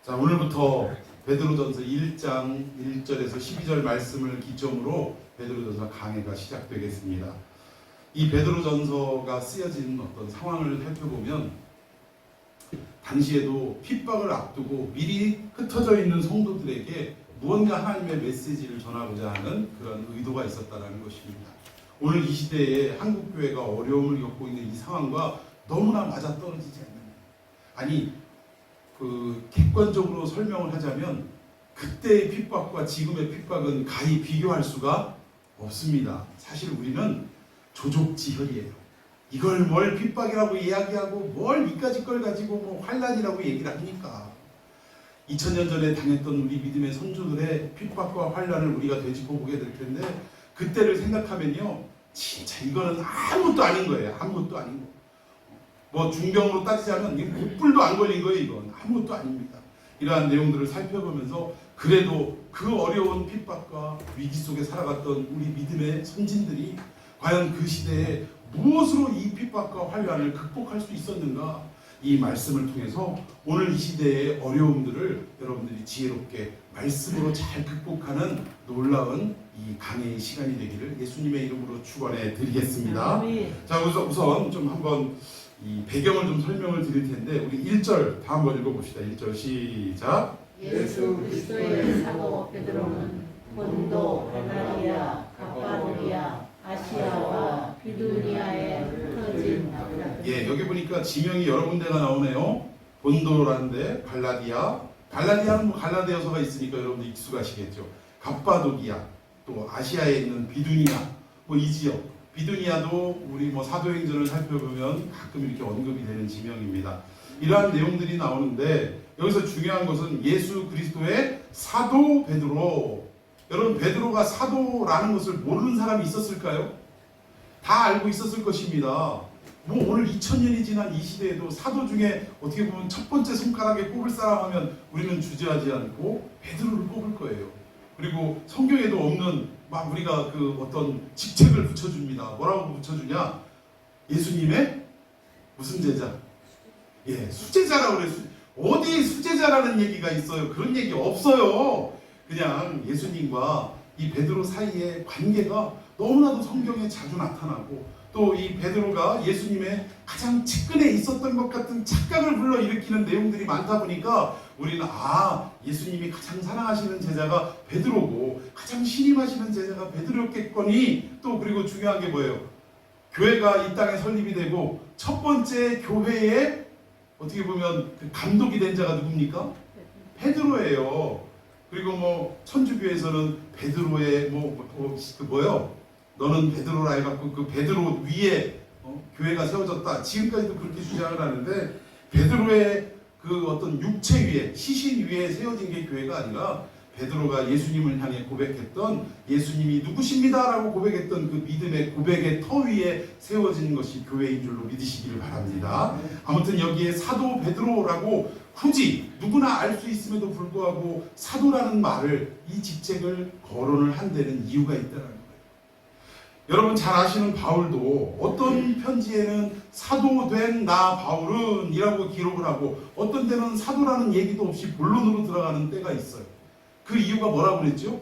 자, 오늘부터 베드로전서 1장 1절에서 12절 말씀을 기점으로 베드로전서 강해가 시작되겠습니다. 이 베드로전서가 쓰여진 어떤 상황을 살펴보면 당시에도 핍박을 앞두고 미리 흩어져 있는 성도들에게 무언가 하나님의 메시지를 전하고자 하는 그런 의도가 있었다는 것입니다. 오늘 이 시대에 한국교회가 어려움을 겪고 있는 이 상황과 너무나 맞아떨어지지 않는, 아니 객관적으로 설명을 하자면 그때의 핍박과 지금의 핍박은 가히 비교할 수가 없습니다. 사실 우리는 조족지혈이에요. 이걸 뭘 핍박이라고 이야기하고 뭘 이까짓 걸 가지고 뭐 환난이라고 얘기를 하니까 2000년 전에 당했던 우리 믿음의 선조들의 핍박과 환난을 우리가 되짚어 보게 될 텐데, 그때를 생각하면요, 진짜 이거는 아무것도 아닌 거예요. 아무것도 아닌 거. 뭐 중병으로 따지자면 뿔도 안 걸린 거예요. 이건 아무것도 아닙니다. 이러한 내용들을 살펴보면서 그래도 그 어려운 핍박과 위기 속에 살아갔던 우리 믿음의 선진들이 과연 그 시대에 무엇으로 이 핍박과 환난을 극복할 수 있었는가, 이 말씀을 통해서 오늘 이 시대의 어려움들을 여러분들이 지혜롭게 말씀으로 잘 극복하는 놀라운 이 강해의 시간이 되기를 예수님의 이름으로 축원해 드리겠습니다. 자, 우선 좀 한번 이 배경을 좀 설명을 드릴 텐데, 우리 1절 다 한번 읽어봅시다. 1절 시작. 예수 그리스도의 사도 베드로는 본도, 갈라디아, 갑바도기아, 아시아와 비두니아에 흩어진 예, 여기 보니까 지명이 여러 군데가 나오네요. 본도라는데 갈라디아는 뭐 갈라디아서가 있으니까 여러분들 익숙하시겠죠. 갑바도기아, 또 아시아에 있는 비두니아, 뭐 이 지역. 비두니아도 우리 뭐 사도행전을 살펴보면 가끔 이렇게 언급이 되는 지명입니다. 이러한 내용들이 나오는데, 여기서 중요한 것은 예수 그리스도의 사도 베드로. 여러분, 베드로가 사도라는 것을 모르는 사람이 있었을까요? 다 알고 있었을 것입니다. 뭐 오늘 2000년이 지난 이 시대에도 사도 중에 어떻게 보면 첫 번째 손가락에 꼽을 사람 하면 우리는 주저하지 않고 베드로를 꼽을 거예요. 그리고 성경에도 없는 막 우리가 그 어떤 직책을 붙여줍니다. 뭐라고 붙여주냐? 예수님의 무슨 제자? 예, 수제자라고 그래요. 어디 수제자라는 얘기가 있어요? 그런 얘기 없어요. 그냥 예수님과 이 베드로 사이의 관계가 너무나도 성경에 자주 나타나고, 또 이 베드로가 예수님의 가장 측근에 있었던 것 같은 착각을 불러일으키는 내용들이 많다 보니까 우리는 예수님이 가장 사랑하시는 제자가 베드로고 가장 신임하시는 제자가 베드로였겠거니, 또 그리고 중요한 게 뭐예요? 교회가 이 땅에 설립이 되고 첫 번째 교회의 어떻게 보면 그 감독이 된 자가 누굽니까? 베드로예요. 그리고 뭐 천주교에서는 베드로의 너는 베드로라 해갖고 그 베드로 위에 교회가 세워졌다, 지금까지도 그렇게 주장을 하는데, 베드로의 그 어떤 육체 위에, 시신 위에 세워진 게 교회가 아니라 베드로가 예수님을 향해 고백했던, 예수님이 누구십니다 라고 고백했던 그 믿음의 고백의 터 위에 세워진 것이 교회인 줄로 믿으시기를 바랍니다. 아무튼 여기에 사도 베드로라고 굳이 누구나 알 수 있음에도 불구하고 사도라는 말을, 이 직책을 거론을 한 데는 이유가 있다는 거예요. 여러분 잘 아시는 바울도 어떤 편지에는 사도된 나 바울은 이라고 기록을 하고, 어떤 때는 사도라는 얘기도 없이 본론으로 들어가는 때가 있어요. 그 이유가 뭐라고 그랬죠?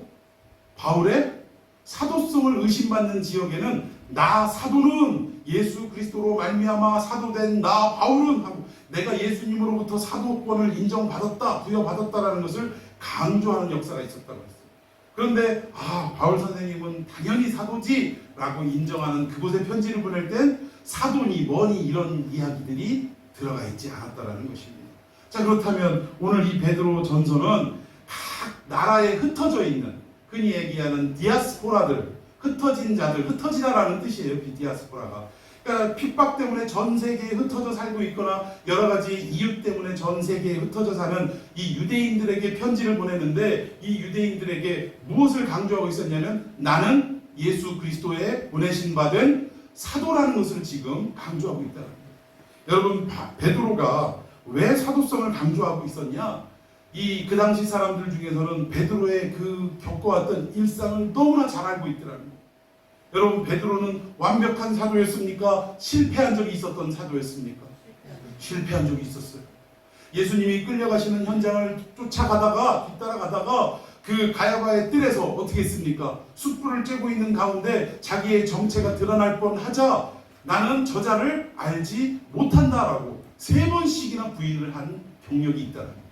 바울의 사도성을 의심받는 지역에는 나 사도는 예수 그리스도로 말미암아 사도된 나 바울은 하고, 내가 예수님으로부터 사도권을 인정받았다, 부여받았다라는 것을 강조하는 역사가 있었다고 했어요. 그런데 바울 선생님은 당연히 사도지 라고 인정하는 그곳에 편지를 보낼 땐 사도니 뭐니 이런 이야기들이 들어가 있지 않았다라는 것입니다. 자, 그렇다면 오늘 이 베드로 전서는 각 나라에 흩어져 있는, 흔히 얘기하는 디아스포라들, 흩어진 자들, 흩어지다라는 뜻이에요. 디아스포라가. 그러니까 핍박 때문에 전 세계에 흩어져 살고 있거나 여러 가지 이유 때문에 전 세계에 흩어져 사는 이 유대인들에게 편지를 보내는데, 이 유대인들에게 무엇을 강조하고 있었냐면 나는 예수 그리스도의 보내신 받은 사도라는 것을 지금 강조하고 있다는 거예요. 여러분, 베드로가 왜 사도성을 강조하고 있었냐? 그 당시 사람들 중에서는 베드로의 그 겪어왔던 일상을 너무나 잘 알고 있더라는 거예요. 여러분, 베드로는 완벽한 사도였습니까? 실패한 적이 있었던 사도였습니까? 실패한 적이 있었어요. 예수님이 끌려가시는 현장을 뒤따라가다가 그 가야바의 뜰에서 어떻게 했습니까? 숯불을 쬐고 있는 가운데 자기의 정체가 드러날 뻔하자 나는 저자를 알지 못한다라고 3번씩이나 부인을 한 경력이 있다는 거예요.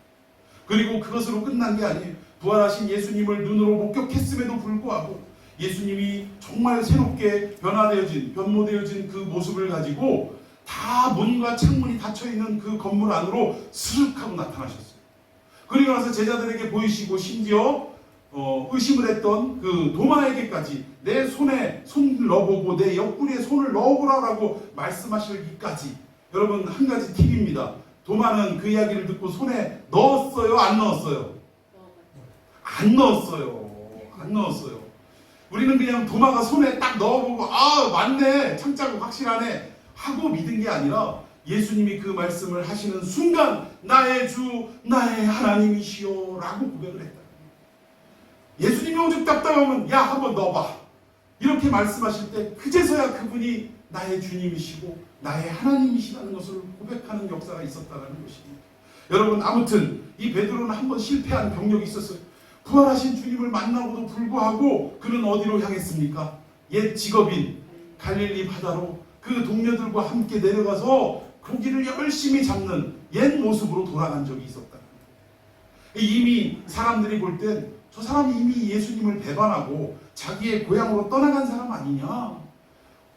그리고 그것으로 끝난 게 아니에요. 부활하신 예수님을 눈으로 목격했음에도 불구하고 예수님이 정말 새롭게 변모되어진 그 모습을 가지고 다 문과 창문이 닫혀있는 그 건물 안으로 스륵 하고 나타나셨어요. 그리고 나서 제자들에게 보이시고 심지어 의심을 했던 그 도마에게까지 내 손에 손을 넣어보고 내 옆구리에 손을 넣어보라라고 말씀하시기까지. 여러분, 한 가지 팁입니다. 도마는 그 이야기를 듣고 손에 넣었어요? 안 넣었어요? 안 넣었어요. 우리는 그냥 도마가 손에 딱 넣어보고 맞네, 창자국 확실하네 하고 믿은 게 아니라 예수님이 그 말씀을 하시는 순간 나의 주 나의 하나님이시오 라고 고백을 했다. 예수님이 오죽 답답하면 야 한번 넣어봐 이렇게 말씀하실 때 그제서야 그분이 나의 주님이시고 나의 하나님이시라는 것을 고백하는 역사가 있었다는 것입니다. 여러분, 아무튼 이 베드로는 한번 실패한 경력이 있었어요. 부활하신 주님을 만나고도 불구하고 그는 어디로 향했습니까? 옛 직업인 갈릴리 바다로 그 동료들과 함께 내려가서 고기를 열심히 잡는 옛 모습으로 돌아간 적이 있었다. 이미 사람들이 볼 땐 저 사람이 이미 예수님을 배반하고 자기의 고향으로 떠나간 사람 아니냐.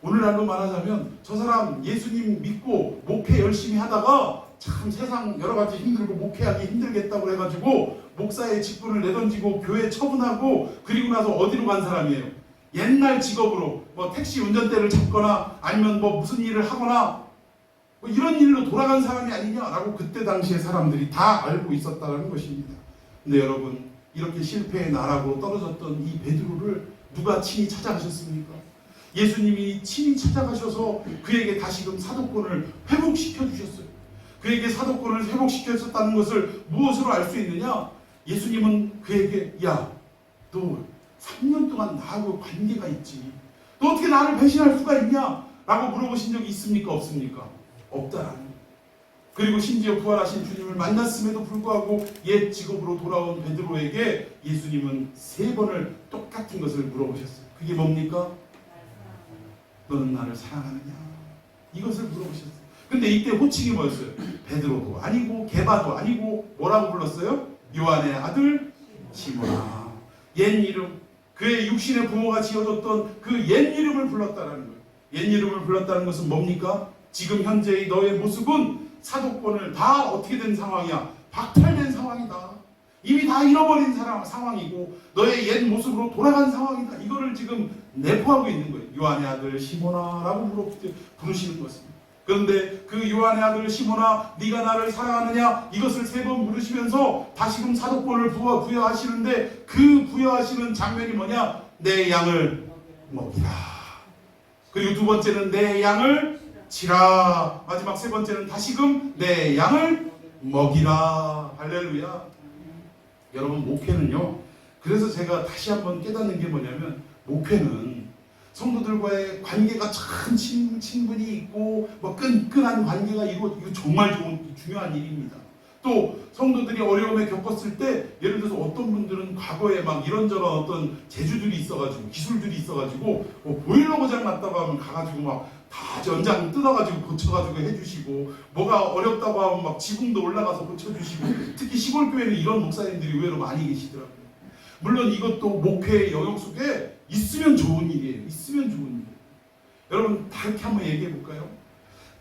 오늘날로 말하자면 저 사람 예수님 믿고 목회 열심히 하다가 참 세상 여러 가지 힘들고 목회하기 힘들겠다고 해가지고 목사의 직분을 내던지고 교회 처분하고 그리고 나서 어디로 간 사람이에요? 옛날 직업으로 택시 운전대를 잡거나 아니면 무슨 일을 하거나 이런 일로 돌아간 사람이 아니냐라고 그때 당시에 사람들이 다 알고 있었다는 것입니다. 근데 여러분, 이렇게 실패의 나락으로 떨어졌던 이 베드로를 누가 친히 찾아가셨습니까? 예수님이 친히 찾아가셔서 그에게 다시금 사도권을 회복시켜 주셨어요. 그에게 사도권을 회복시켜 줬다는 것을 무엇으로 알 수 있느냐? 예수님은 그에게 야, 너 3년 동안 나하고 관계가 있지. 너 어떻게 나를 배신할 수가 있냐? 라고 물어보신 적이 있습니까? 없습니까? 없다라는 거예요. 그리고 심지어 부활하신 주님을 만났음에도 불구하고 옛 직업으로 돌아온 베드로에게 예수님은 3번을 똑같은 것을 물어보셨어요. 그게 뭡니까? 너는 나를 사랑하느냐? 이것을 물어보셨어요. 근데 이때 호칭이 뭐였어요? 베드로도 아니고 게바도 아니고 뭐라고 불렀어요? 요한의 아들 시몬아. 옛 이름, 그의 육신의 부모가 지어줬던 그 옛 이름을 불렀다는 거예요. 옛 이름을 불렀다는 것은 뭡니까? 지금 현재의 너의 모습은 사도권을 다 어떻게 된 상황이야? 박탈된 상황이다. 이미 다 잃어버린 상황이고 너의 옛 모습으로 돌아간 상황이다. 이거를 지금 내포하고 있는 거예요. 요한의 아들 시몬아라고 부르시는 것입니다. 그런데 그 요한의 아들 시몬아, 네가 나를 사랑하느냐? 이것을 3번 물으시면서 다시금 사도권을 부여하시는데 그 부여하시는 장면이 뭐냐? 내 양을 먹이라. 그리고 2번째는 내 양을 치라. 마지막 3번째는 다시금 내 양을 먹이라. 할렐루야. 여러분, 목회는요, 그래서 제가 다시 한번 깨닫는 게 뭐냐면 목회는 성도들과의 관계가 참 친분이 있고 끈끈한 관계가 이거 정말 중요한 일입니다. 또 성도들이 어려움에 겪었을 때 예를 들어서 어떤 분들은 과거에 이런저런 어떤 재주들이 있어가지고 기술들이 있어가지고 보일러 고장 났다고 하면 가가지고 다 연장 뜯어가지고 고쳐가지고 해주시고, 뭐가 어렵다고 하면 지붕도 올라가서 고쳐주시고, 특히 시골 교회는 이런 목사님들이 의외로 많이 계시더라고요. 물론 이것도 목회의 영역 속에 있으면 좋은 일이에요. 있으면 좋은 일이에요. 여러분, 다 이렇게 한번 얘기해 볼까요?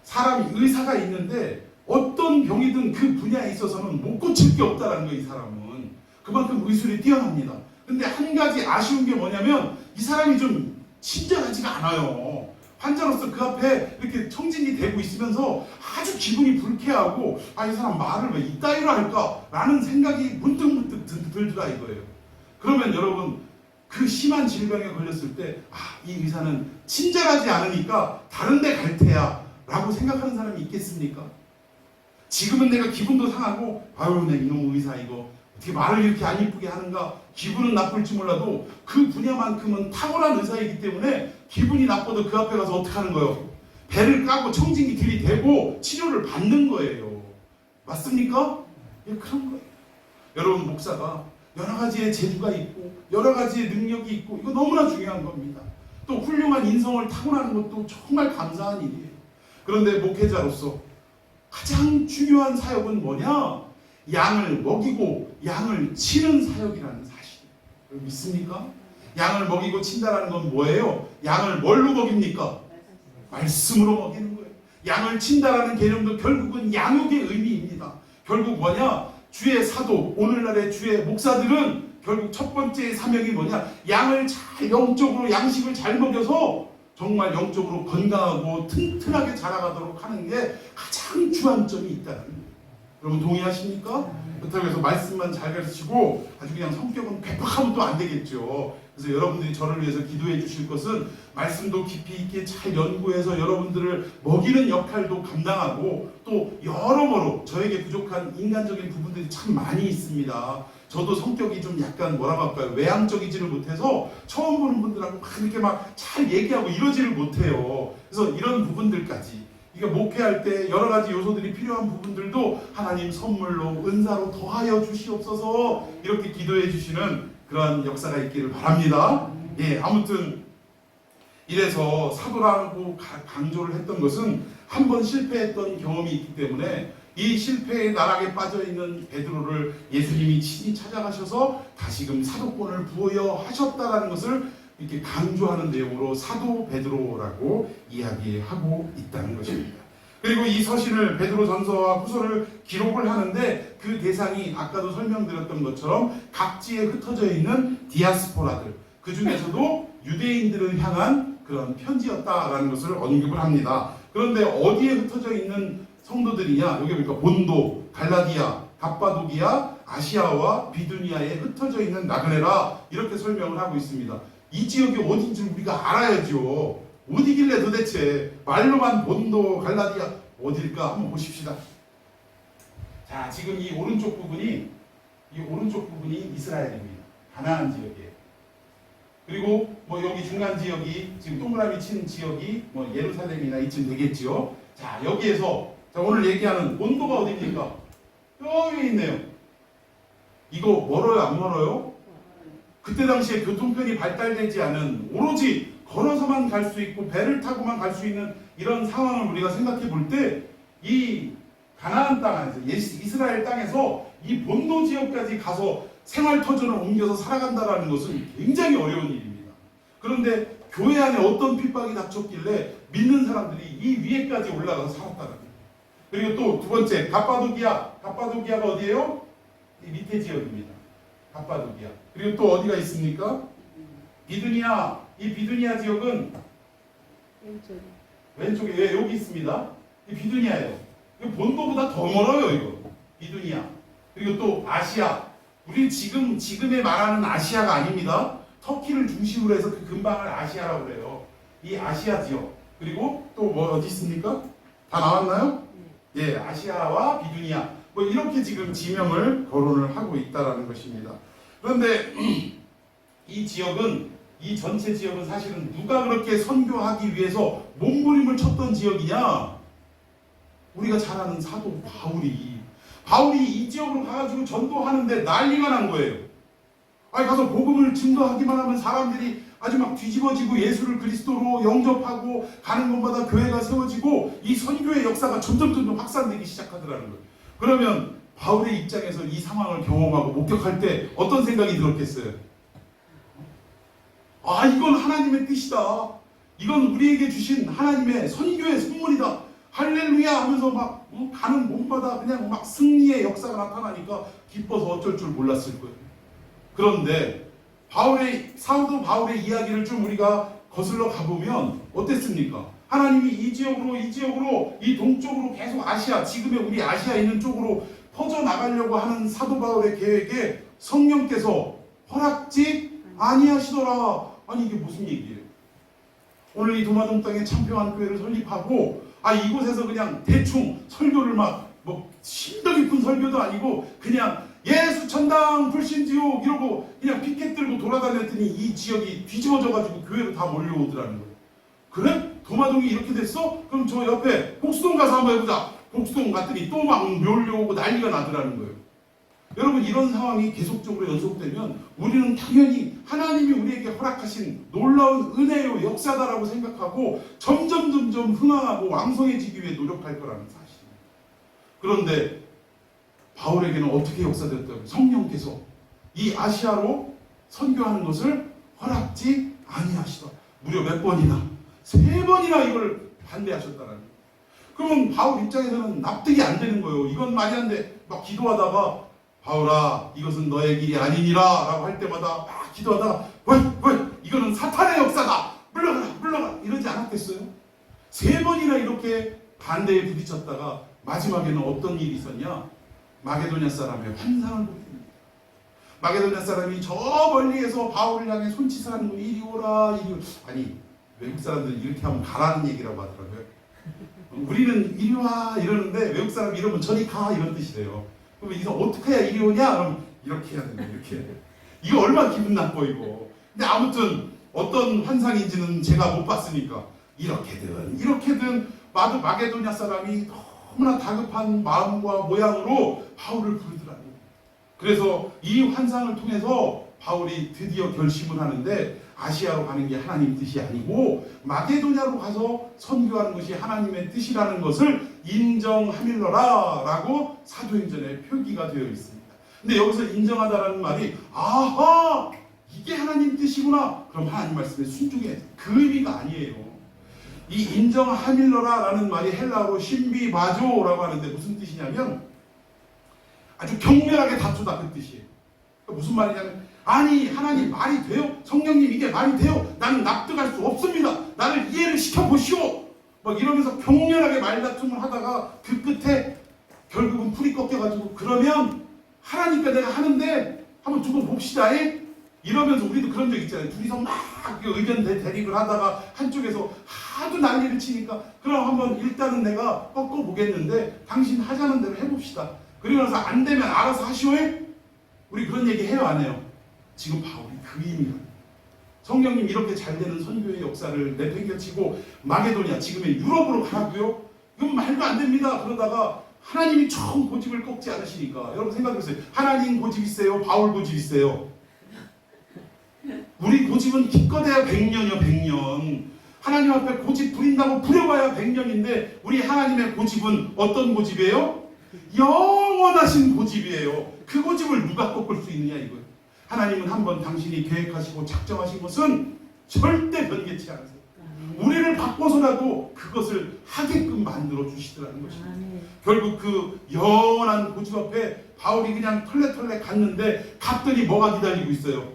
사람이 의사가 있는데 어떤 병이든 그 분야에 있어서는 못 고칠 게 없다라는 거예요. 이 사람은 그만큼 의술이 뛰어납니다. 근데 한 가지 아쉬운 게 뭐냐면 이 사람이 좀 친절하지가 않아요. 환자로서 그 앞에 이렇게 청진이 되고 있으면서 아주 기분이 불쾌하고 이 사람 말을 왜 이따위로 할까? 라는 생각이 문득문득 들더라 이거예요. 그러면 여러분, 그 심한 질병에 걸렸을 때 이 의사는 친절하지 않으니까 다른 데 갈 테야 라고 생각하는 사람이 있겠습니까? 지금은 내가 기분도 상하고 내 이놈 의사 이거 어떻게 말을 이렇게 안 이쁘게 하는가, 기분은 나쁠지 몰라도 그 분야만큼은 탁월한 의사이기 때문에 기분이 나빠도 그 앞에 가서 어떻게 하는 거예요? 배를 까고 청진기 들이대고 치료를 받는 거예요. 맞습니까? 예, 그런 거예요. 여러분, 목사가 여러 가지의 재주가 있고 여러 가지의 능력이 있고 이거 너무나 중요한 겁니다. 또 훌륭한 인성을 타고나는 것도 정말 감사한 일이에요. 그런데 목회자로서 가장 중요한 사역은 뭐냐? 양을 먹이고 양을 치는 사역이라는 사실이에요. 믿습니까? 양을 먹이고 친다라는 건 뭐예요? 양을 뭘로 먹입니까? 말씀으로 먹이는 거예요. 양을 친다라는 개념도 결국은 양육의 의미입니다. 결국 뭐냐? 주의 사도, 오늘날의 주의 목사들은 결국 첫 번째 사명이 뭐냐? 양을 잘 영적으로 양식을 잘 먹여서 정말 영적으로 건강하고 튼튼하게 자라가도록 하는 게 가장 주안점이 있다는 거예요. 여러분 동의하십니까? 그렇다고 해서 말씀만 잘 가르치고 아주 그냥 성격은 괴팍하면 또 안 되겠죠. 그래서 여러분들이 저를 위해서 기도해 주실 것은 말씀도 깊이 있게 잘 연구해서 여러분들을 먹이는 역할도 감당하고 또 여러모로 저에게 부족한 인간적인 부분들이 참 많이 있습니다. 저도 성격이 좀 약간 뭐라고 할까요? 외향적이지를 못해서 처음 보는 분들하고 막 이렇게 막 잘 얘기하고 이러지를 못해요. 그래서 이런 부분들까지 이게 목회할 때 여러 가지 요소들이 필요한 부분들도 하나님 선물로 은사로 더하여 주시옵소서 이렇게 기도해 주시는 그러한 역사가 있기를 바랍니다. 예, 아무튼 이래서 사도라고 강조를 했던 것은 한 번 실패했던 경험이 있기 때문에 이 실패의 나락에 빠져있는 베드로를 예수님이 친히 찾아가셔서 다시금 사도권을 부여하셨다는 것을 이렇게 강조하는 내용으로 사도 베드로라고 이야기하고 있다는 것입니다. 그리고 이 서신을 베드로 전서와 후서를 기록을 하는데 그 대상이 아까도 설명드렸던 것처럼 각지에 흩어져 있는 디아스포라들, 그 중에서도 유대인들을 향한 그런 편지였다라는 것을 언급을 합니다. 그런데 어디에 흩어져 있는 성도들이냐? 여기 보니까 본도, 갈라디아, 갑바도기아, 아시아와 비두니아에 흩어져 있는 나그네라 이렇게 설명을 하고 있습니다. 이 지역이 어딘지 우리가 알아야죠. 어디길래 도대체 말로만 본도, 갈라디아 어딜까 한번 보십시다. 자, 지금 이 오른쪽 부분이 이스라엘입니다. 가나안 지역이에요. 그리고 뭐 여기 중간 지역이 지금 동그라미 친 지역이 뭐 예루살렘이나 이쯤 되겠지요. 자, 여기에서 자, 오늘 얘기하는 본도가 어디입니까? 여기 있네요. 이거 멀어요, 안 멀어요? 그때 당시에 교통편이 발달되지 않은 오로지 걸어서만 갈 수 있고 배를 타고만 갈 수 있는 이런 상황을 우리가 생각해 볼 때 이 가나안 땅에서 이스라엘 땅에서 이 본도 지역까지 가서 생활터전을 옮겨서 살아간다는 것은 굉장히 어려운 일입니다. 그런데 교회 안에 어떤 핍박이 닥쳤길래 믿는 사람들이 이 위에까지 올라가서 살았다는 거예요. 그리고 또 두 번째 갑바도기아가 어디예요? 이 밑에 지역입니다. 갑바도기아. 그리고 또 어디가 있습니까? 비두니아. 이 비두니아 지역은 왼쪽에 왜 여기 있습니다. 이 비두니아예요. 이 본도보다 더 멀어요, 이거. 비두니아. 그리고 또 아시아. 우리 지금에 말하는 아시아가 아닙니다. 터키를 중심으로 해서 그 근방을 아시아라고 그래요. 이 아시아 지역. 그리고 또 뭐 어디 있습니까? 다 나왔나요? 예, 아시아와 비두니아. 뭐 이렇게 지금 지명을 거론을 하고 있다라는 것입니다. 그런데 이 지역은 이 전체 지역은 사실은 누가 그렇게 선교하기 위해서 몸부림을 쳤던 지역이냐? 우리가 잘 아는 사도 바울이 이 지역으로 가가지고 전도하는데 난리가 난 거예요. 아니 가서 복음을 증거하기만 하면 사람들이 아주 막 뒤집어지고 예수를 그리스도로 영접하고 가는 곳마다 교회가 세워지고 이 선교의 역사가 점점 확산되기 시작하더라는 거예요. 그러면 바울의 입장에서 이 상황을 경험하고 목격할 때 어떤 생각이 들었겠어요? 아, 이건 하나님의 뜻이다. 이건 우리에게 주신 하나님의 선교의 선물이다. 할렐루야 하면서 막 가는 곳마다 그냥 막 승리의 역사가 나타나니까 기뻐서 어쩔 줄 몰랐을 거예요. 그런데 사도 바울의 이야기를 좀 우리가 거슬러 가보면 어땠습니까? 하나님이 이 지역으로 이 동쪽으로 계속 아시아, 지금의 우리 아시아에 있는 쪽으로 퍼져나가려고 하는 사도 바울의 계획에 성령께서 허락지 아니하시더라. 아니 이게 무슨 얘기예요? 오늘 이 도마동 땅에 참평한 교회를 설립하고 이곳에서 그냥 대충 설교를 뭐 심도 깊은 설교도 아니고 그냥 예수 천당 불신지옥 이러고 그냥 피켓 들고 돌아다녔더니 이 지역이 뒤집어져가지고 교회로 다 몰려오더라는 거예요. 그래? 도마동이 이렇게 됐어? 그럼 저 옆에 복수동 가서 한번 해보자. 곡수동 갔더니 또 막 몰려오고 난리가 나더라는 거예요. 여러분, 이런 상황이 계속적으로 연속되면 우리는 당연히 하나님이 우리에게 허락하신 놀라운 은혜요 역사다라고 생각하고 점점 흥황하고 왕성해지기 위해 노력할 거라는 사실입니다. 그런데 바울에게는 어떻게 역사됐다고요? 성령께서 이 아시아로 선교하는 것을 허락지 아니하시더라. 무려 몇 번이나? 3번이나 이걸 반대하셨다는 거예요. 그러면 바울 입장에서는 납득이 안 되는 거예요. 이건 말이 안 돼. 막 기도하다가 바울아, 이것은 너의 길이 아니니라 라고 할 때마다 막 기도하다가 왜 이거는 사탄의 역사다, 물러가라 이러지 않았겠어요? 3번이나 이렇게 반대에 부딪혔다가 마지막에는 어떤 일이 있었냐? 마게도냐 사람의 환상을 보게 됩니다. 마게도냐 사람이 저 멀리에서 바울을 향해 손짓하는 거, 이리 오라. 아니, 외국 사람들은 이렇게 하면 가라는 얘기라고 하더라고요. 우리는 이리 와 이러는데 외국 사람이 이러면 저리 가 이런 뜻이래요. 그러면 이거 어떻게 해야 이리 오냐? 그럼 이렇게 해야 된다. 이렇게. 이거 얼마나 기분 나빠 이거. 근데 아무튼 어떤 환상인지는 제가 못 봤으니까 이렇게든 마게도냐 사람이 너무나 다급한 마음과 모양으로 바울을 부르더라고요. 그래서 이 환상을 통해서 바울이 드디어 결심을 하는데 아시아로 가는 게 하나님 뜻이 아니고 마게도냐로 가서 선교하는 것이 하나님의 뜻이라는 것을 인정하밀러라 라고 사도행전에 표기가 되어 있습니다. 근데 여기서 인정하다라는 말이 아하, 이게 하나님 뜻이구나. 그럼 하나님 말씀에 순종해. 그 의미가 아니에요. 이 인정하밀러라 라는 말이 헬라어로 신비바조라고 하는데 무슨 뜻이냐면 아주 격렬하게 다투다 그 뜻이에요. 그러니까 무슨 말이냐면 아니 하나님 말이 돼요? 성령님 이게 말이 돼요? 나는 납득할 수 없습니다. 나를 이해를 시켜보시오. 막 이러면서 격렬하게 말다툼을 하다가 그 끝에 결국은 풀이 꺾여가지고 그러면 하나님께 내가 하는데 한번 두고 봅시다. 이러면서 우리도 그런 적 있잖아요. 둘이서 막 의견 대립을 하다가 한쪽에서 하도 난리를 치니까 그럼 한번 일단은 내가 꺾어보겠는데 당신 하자는 대로 해봅시다. 그리고 나서 안 되면 알아서 하시오. 우리 그런 얘기 해요, 안 해요? 지금 바울이 그 의미가 성령님 이렇게 잘 되는 선교의 역사를 내팽개치고 마게도냐 지금의 유럽으로 가라고요? 이건 말도 안 됩니다. 그러다가 하나님이 처음 고집을 꺾지 않으시니까 여러분 생각해보세요. 하나님 고집 있어요? 바울 고집 있어요? 우리 고집은 기껏해야 100년이요 100년. 하나님 앞에 고집 부린다고 부려봐야 100년인데 우리 하나님의 고집은 어떤 고집이에요? 영원하신 고집이에요. 그 고집을 누가 꺾을 수 있느냐 이거예요. 하나님은 한번 당신이 계획하시고 작정하신 것은 절대 변개치 않으세요. 우리를 바꿔서라도 그것을 하게끔 만들어 주시더라는 것입니다. 결국 그 영원한 고집 앞에 바울이 그냥 털레털레 갔는데 갔더니 뭐가 기다리고 있어요?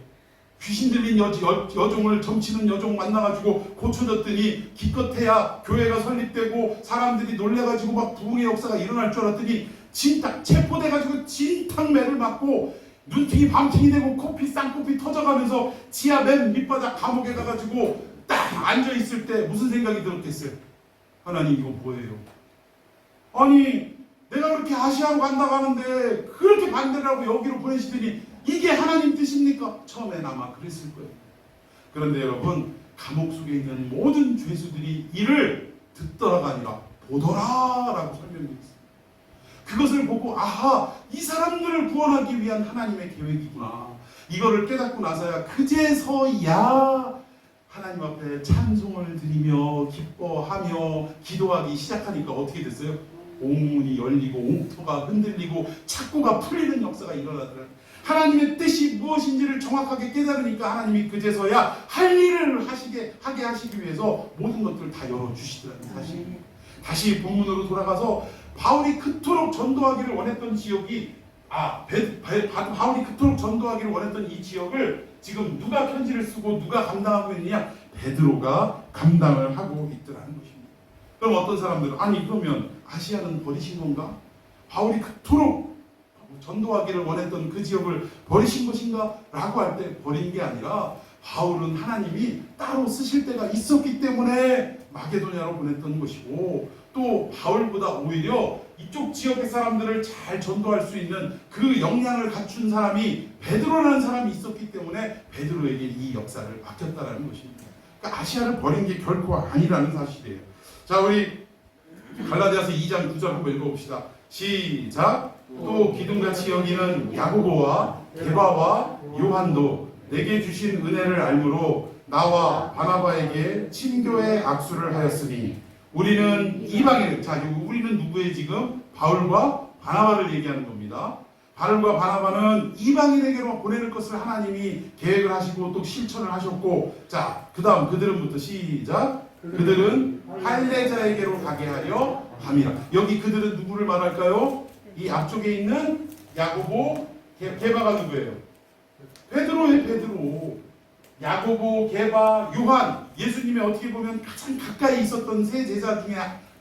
귀신 들린 여종을 점치는 여종 만나가지고 고쳐졌더니 기껏해야 교회가 설립되고 사람들이 놀래가지고 막 부흥의 역사가 일어날 줄 알았더니 진딱 체포돼가지고 진탕매를 맞고 눈팅이 밤팅이 되고 코피 쌍코피 터져가면서 지하 맨 밑바닥 감옥에 가가지고 딱 앉아있을 때 무슨 생각이 들었겠어요? 하나님 이거 뭐예요? 아니 내가 그렇게 아시아로 간다고 하는데 그렇게 반대를 하고 여기로 보내시더니 이게 하나님 뜻입니까? 처음엔 아마 그랬을 거예요. 그런데 여러분 감옥 속에 있는 모든 죄수들이 이를 듣더라가 아니라 보더라라고 설명되어 있습니다. 그것을 보고 아하 이 사람들을 구원하기 위한 하나님의 계획이구나. 이거를 깨닫고 나서야 그제서야 하나님 앞에 찬송을 드리며 기뻐하며 기도하기 시작하니까 어떻게 됐어요? 옥문이 열리고 옥토가 흔들리고 착고가 풀리는 역사가 일어나더라고요. 하나님의 뜻이 무엇인지를 정확하게 깨달으니까 하나님이 그제서야 할 일을 하게 하시기 위해서 모든 것들을 다 열어주시더라는 사실입니다. 다시 본문으로 돌아가서 바울이 그토록 전도하기를 원했던 지역이 바울이 그토록 전도하기를 원했던 이 지역을 지금 누가 편지를 쓰고 누가 감당하고 있느냐? 베드로가 감당을 하고 있더라는 것입니다. 그럼 어떤 사람들은 아니 그러면 아시아는 버리신 건가? 바울이 그토록 전도하기를 원했던 그 지역을 버리신 것인가? 라고 할 때 버린 게 아니라 바울은 하나님이 따로 쓰실 때가 있었기 때문에 마게도냐로 보냈던 것이고 또 바울보다 오히려 이쪽 지역의 사람들을 잘 전도할 수 있는 그 역량을 갖춘 사람이 베드로라는 사람이 있었기 때문에 베드로에게 이 역사를 맡겼다라는 것입니다. 그러니까 아시아를 버린 게 결코 아니라는 사실이에요. 자, 우리 갈라디아서 2장 9절 한번 읽어봅시다. 시작. 또 기둥같이 여기는 야고보와 게바와 요한도 내게 주신 은혜를 알므로 나와 바나바에게 친교의 악수를 하였으니 우리는 이방인. 자, 우리는 누구의 지금 바울과 바나바를 얘기하는 겁니다. 바울과 바나바는 이방인에게로 보내는 것을 하나님이 계획을 하시고 또 실천을 하셨고, 자, 그 다음 그들은부터 시작. 그들은 할례자에게로 가게 하려 함이라. 여기 그들은 누구를 말할까요? 이 앞쪽에 있는 야고보, 게바가 누구예요? 베드로예요. 베드로. 야고보, 게바, 요한. 예수님의 어떻게 보면 가장 가까이 있었던 세 제자 중에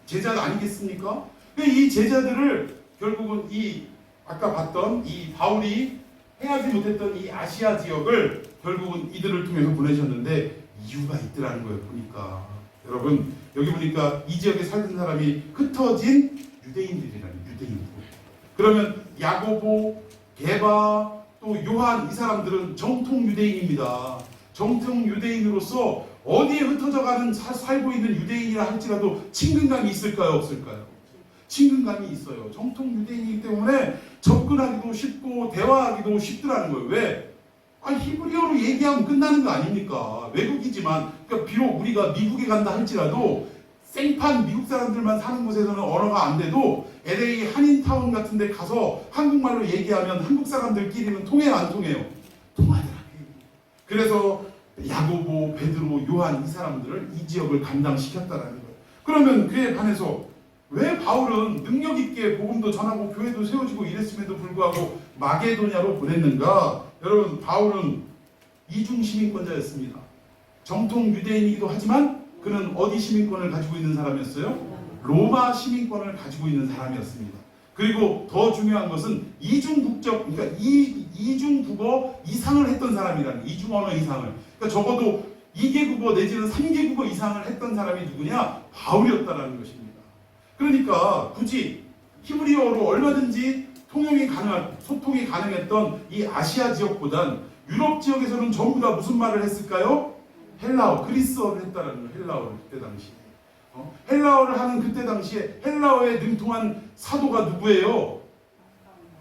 제자 아니겠습니까? 이 제자들을 결국은 이 아까 봤던 이 바울이 행하지 못했던 이 아시아 지역을 결국은 이들을 통해서 보내셨는데 이유가 있더라는 거예요. 보니까 여러분 여기 보니까 이 지역에 살던 사람이 흩어진 유대인들이라는 유대인들. 그러면 야고보, 게바, 또 요한 이 사람들은 정통 유대인입니다. 정통 유대인으로서 어디에 흩어져가는 살고 있는 유대인이라 할지라도 친근감이 있을까요? 없을까요? 친근감이 있어요. 정통 유대인이기 때문에 접근하기도 쉽고 대화하기도 쉽더라는 거예요. 왜? 히브리어로 얘기하면 끝나는 거 아닙니까? 외국이지만, 그러니까 비록 우리가 미국에 간다 할지라도 생판 미국 사람들만 사는 곳에서는 언어가 안 돼도 LA 한인타운 같은 데 가서 한국말로 얘기하면 한국 사람들끼리는 통해요, 안 통해요? 통하더라고요. 그래서 야고보, 베드로, 요한 이 사람들을 이 지역을 감당시켰다라는 거예요. 그러면 그에 반해서 왜 바울은 능력 있게 복음도 전하고 교회도 세워지고 이랬음에도 불구하고 마게도냐로 보냈는가? 여러분, 바울은 이중 시민권자였습니다. 정통 유대인이기도 하지만 그는 어디 시민권을 가지고 있는 사람이었어요? 로마 시민권을 가지고 있는 사람이었습니다. 그리고 더 중요한 것은 이중 국적, 그러니까 이중 국어 이상을 했던 사람이라는, 이중 언어 이상을. 그러니까 적어도 2개 국어 내지는 3개 국어 이상을 했던 사람이 누구냐? 바울이었다라는 것입니다. 그러니까 굳이 히브리어로 얼마든지 소통이 가능했던 이 아시아 지역보단 유럽 지역에서는 전부 다 무슨 말을 했을까요? 헬라어, 그리스어를 했다라는 거예요. 헬라어를 그때 당시에. 헬라어를 하는 그때 당시에 헬라어에 능통한 사도가 누구예요?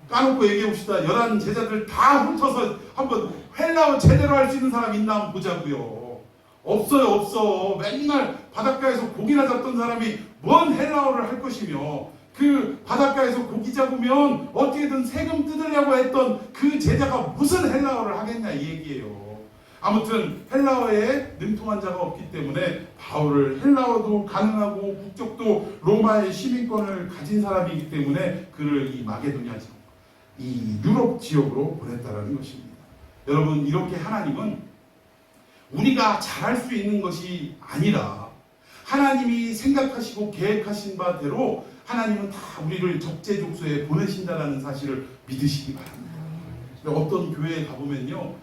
까놓고 얘기해 봅시다. 11 제자들 다 훑어서 한번 헬라어 제대로 할 수 있는 사람 있나 한번 보자고요. 없어요, 없어. 맨날 바닷가에서 고기나 잡던 사람이 뭔 헬라어를 할 것이며, 그 바닷가에서 고기 잡으면 어떻게든 세금 뜯으려고 했던 그 제자가 무슨 헬라어를 하겠냐 이 얘기예요. 아무튼 헬라어에 능통한 자가 없기 때문에 바울을 헬라어도 가능하고 국적도 로마의 시민권을 가진 사람이기 때문에 그를 이 마게도냐 지역, 이 유럽 지역으로 보냈다라는 것입니다. 여러분, 이렇게 하나님은 우리가 잘할 수 있는 것이 아니라 하나님이 생각하시고 계획하신 바대로 하나님은 다 우리를 적재적소에 보내신다는 사실을 믿으시기 바랍니다. 어떤 교회에 가보면요,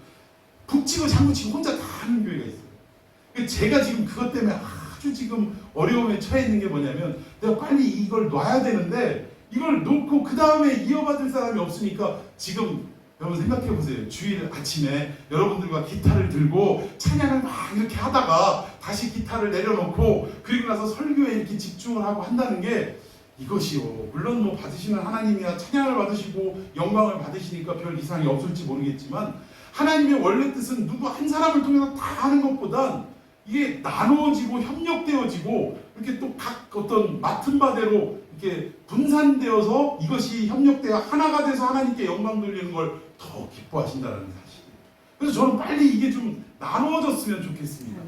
북치고 장구치고 혼자 다 하는 교회가 있어요. 제가 지금 그것 때문에 아주 지금 어려움에 처해 있는 게 뭐냐면, 내가 빨리 이걸 놔야 되는데 이걸 놓고 그 다음에 이어받을 사람이 없으니까, 지금 여러분 생각해 보세요. 주일 아침에 여러분들과 기타를 들고 찬양을 막 이렇게 하다가 다시 기타를 내려놓고 그리고 나서 설교에 이렇게 집중을 하고 한다는 게, 이것이요, 물론 뭐 받으시는 하나님이야 찬양을 받으시고 영광을 받으시니까 별 이상이 없을지 모르겠지만, 하나님의 원래 뜻은 누구 한 사람을 통해서 다 하는 것보단 이게 나누어지고 협력되어지고 이렇게 또 각 어떤 맡은 바대로 이렇게 분산되어서 이것이 협력되어 하나가 돼서 하나님께 영광 돌리는 걸 더 기뻐하신다는 사실. 그래서 저는 빨리 이게 좀 나누어졌으면 좋겠습니다.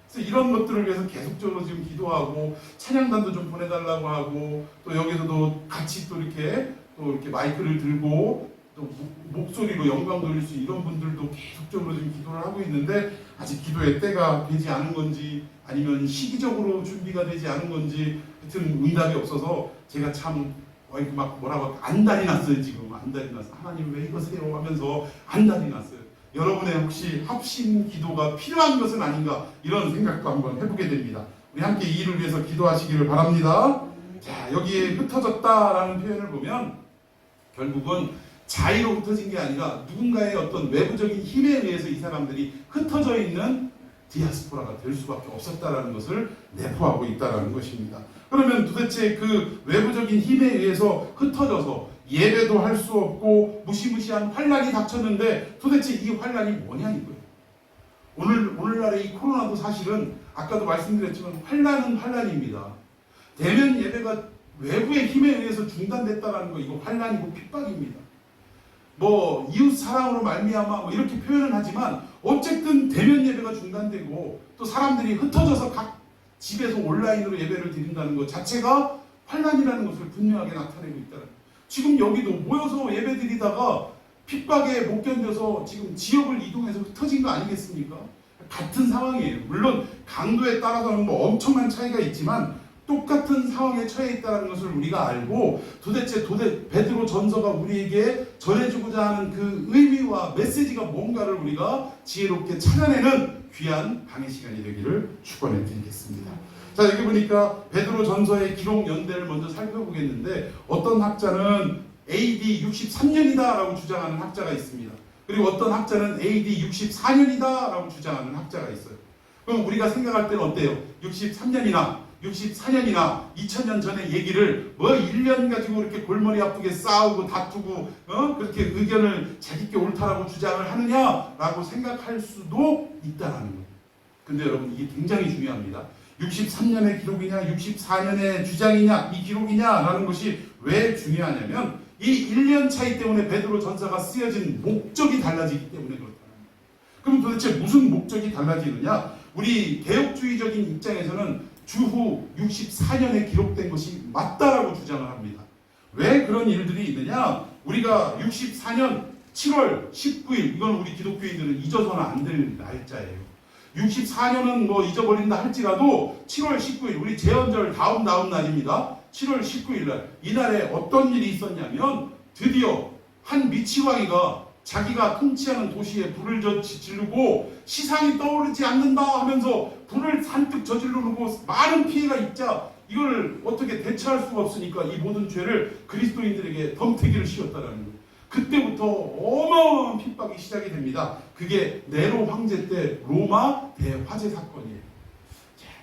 그래서 이런 것들을 위해서 계속적으로 지금 기도하고 찬양단도 좀 보내달라고 하고, 또 여기서도 같이 또 이렇게 마이크를 들고 또 목소리로 영광 돌릴 수, 이런 분들도 계속적으로 지금 기도를 하고 있는데, 아직 기도의 때가 되지 않은 건지 아니면 시기적으로 준비가 되지 않은 건지 하여튼 응답이 없어서 제가 참 막 뭐라고 안달이 났어요. 지금 안달이 났어요. 하나님 왜 이러세요 하면서 안달이 났어요. 여러분의 혹시 합심 기도가 필요한 것은 아닌가, 이런 생각도 한번 해보게 됩니다. 우리 함께 이 일을 위해서 기도하시기를 바랍니다. 자, 여기에 흩어졌다라는 표현을 보면 결국은 자의로 흩어진 게 아니라 누군가의 어떤 외부적인 힘에 의해서 이 사람들이 흩어져 있는 디아스포라가 될 수밖에 없었다라는 것을 내포하고 있다라는 것입니다. 그러면 도대체 그 외부적인 힘에 의해서 흩어져서 예배도 할 수 없고 무시무시한 환란이 닥쳤는데 도대체 이 환란이 뭐냐 이거예요. 오늘날의 이 코로나도 사실은 아까도 말씀드렸지만 환란은 환란입니다. 대면 예배가 외부의 힘에 의해서 중단됐다는 거 이거 환란이고 핍박입니다. 뭐 이웃 사랑으로 말미암아 뭐 이렇게 표현은 하지만 어쨌든 대면 예배가 중단되고 또 사람들이 흩어져서 각 집에서 온라인으로 예배를 드린다는 것 자체가 환란이라는 것을 분명하게 나타내고 있다는 거예요. 지금 여기도 모여서 예배 드리다가 핍박에 못 견뎌서 지금 지역을 이동해서 흩어진 거 아니겠습니까? 같은 상황이에요. 물론 강도에 따라서는 뭐 엄청난 차이가 있지만 똑같은 상황에 처해 있다는 것을 우리가 알고 도대체 베드로 전서가 우리에게 전해주고자 하는 그 의미와 메시지가 뭔가를 우리가 지혜롭게 찾아내는 귀한 강의 시간이 되기를 축원해 드리겠습니다. 자, 여기 보니까 베드로 전서의 기록 연대를 먼저 살펴보겠는데 어떤 학자는 AD 63년이다라고 주장하는 학자가 있습니다. 그리고 어떤 학자는 AD 64년이다라고 주장하는 학자가 있어요. 그럼 우리가 생각할 때는 어때요? 63년이나 64년이나 2000년 전의 얘기를 뭐 1년 가지고 이렇게 골머리 아프게 싸우고 다투고 그렇게 의견을 자기께 옳다라고 주장을 하느냐라고 생각할 수도 있다라는 거예요. 근데 여러분 이게 굉장히 중요합니다. 63년의 기록이냐 64년의 주장이냐 이 기록이냐라는 것이 왜 중요하냐면 이 1년 차이 때문에 베드로 전서가 쓰여진 목적이 달라지기 때문에 그렇다는 거예요. 그럼 도대체 무슨 목적이 달라지느냐? 우리 개혁주의적인 입장에서는 주후 64년에 기록된 것이 맞다라고 주장을 합니다. 왜 그런 일들이 있느냐? 우리가 64년 7월 19일 이건 우리 기독교인들은 잊어서는 안 될 날짜예요. 64년은 뭐 잊어버린다 할지라도 7월 19일 우리 제헌절 다음 날입니다. 7월 19일 날 이날에 어떤 일이 있었냐면 드디어 한 미치광이가 자기가 통치하는 도시에 불을 지르고 시상이 떠오르지 않는다 하면서 불을 잔뜩 저질러 놓고 많은 피해가 있자 이걸 어떻게 대처할 수가 없으니까 이 모든 죄를 그리스도인들에게 덤태기를 씌웠다는 거예요. 그때부터 어마어마한 핍박이 시작이 됩니다. 그게 네로 황제 때 로마 대화재 사건이에요.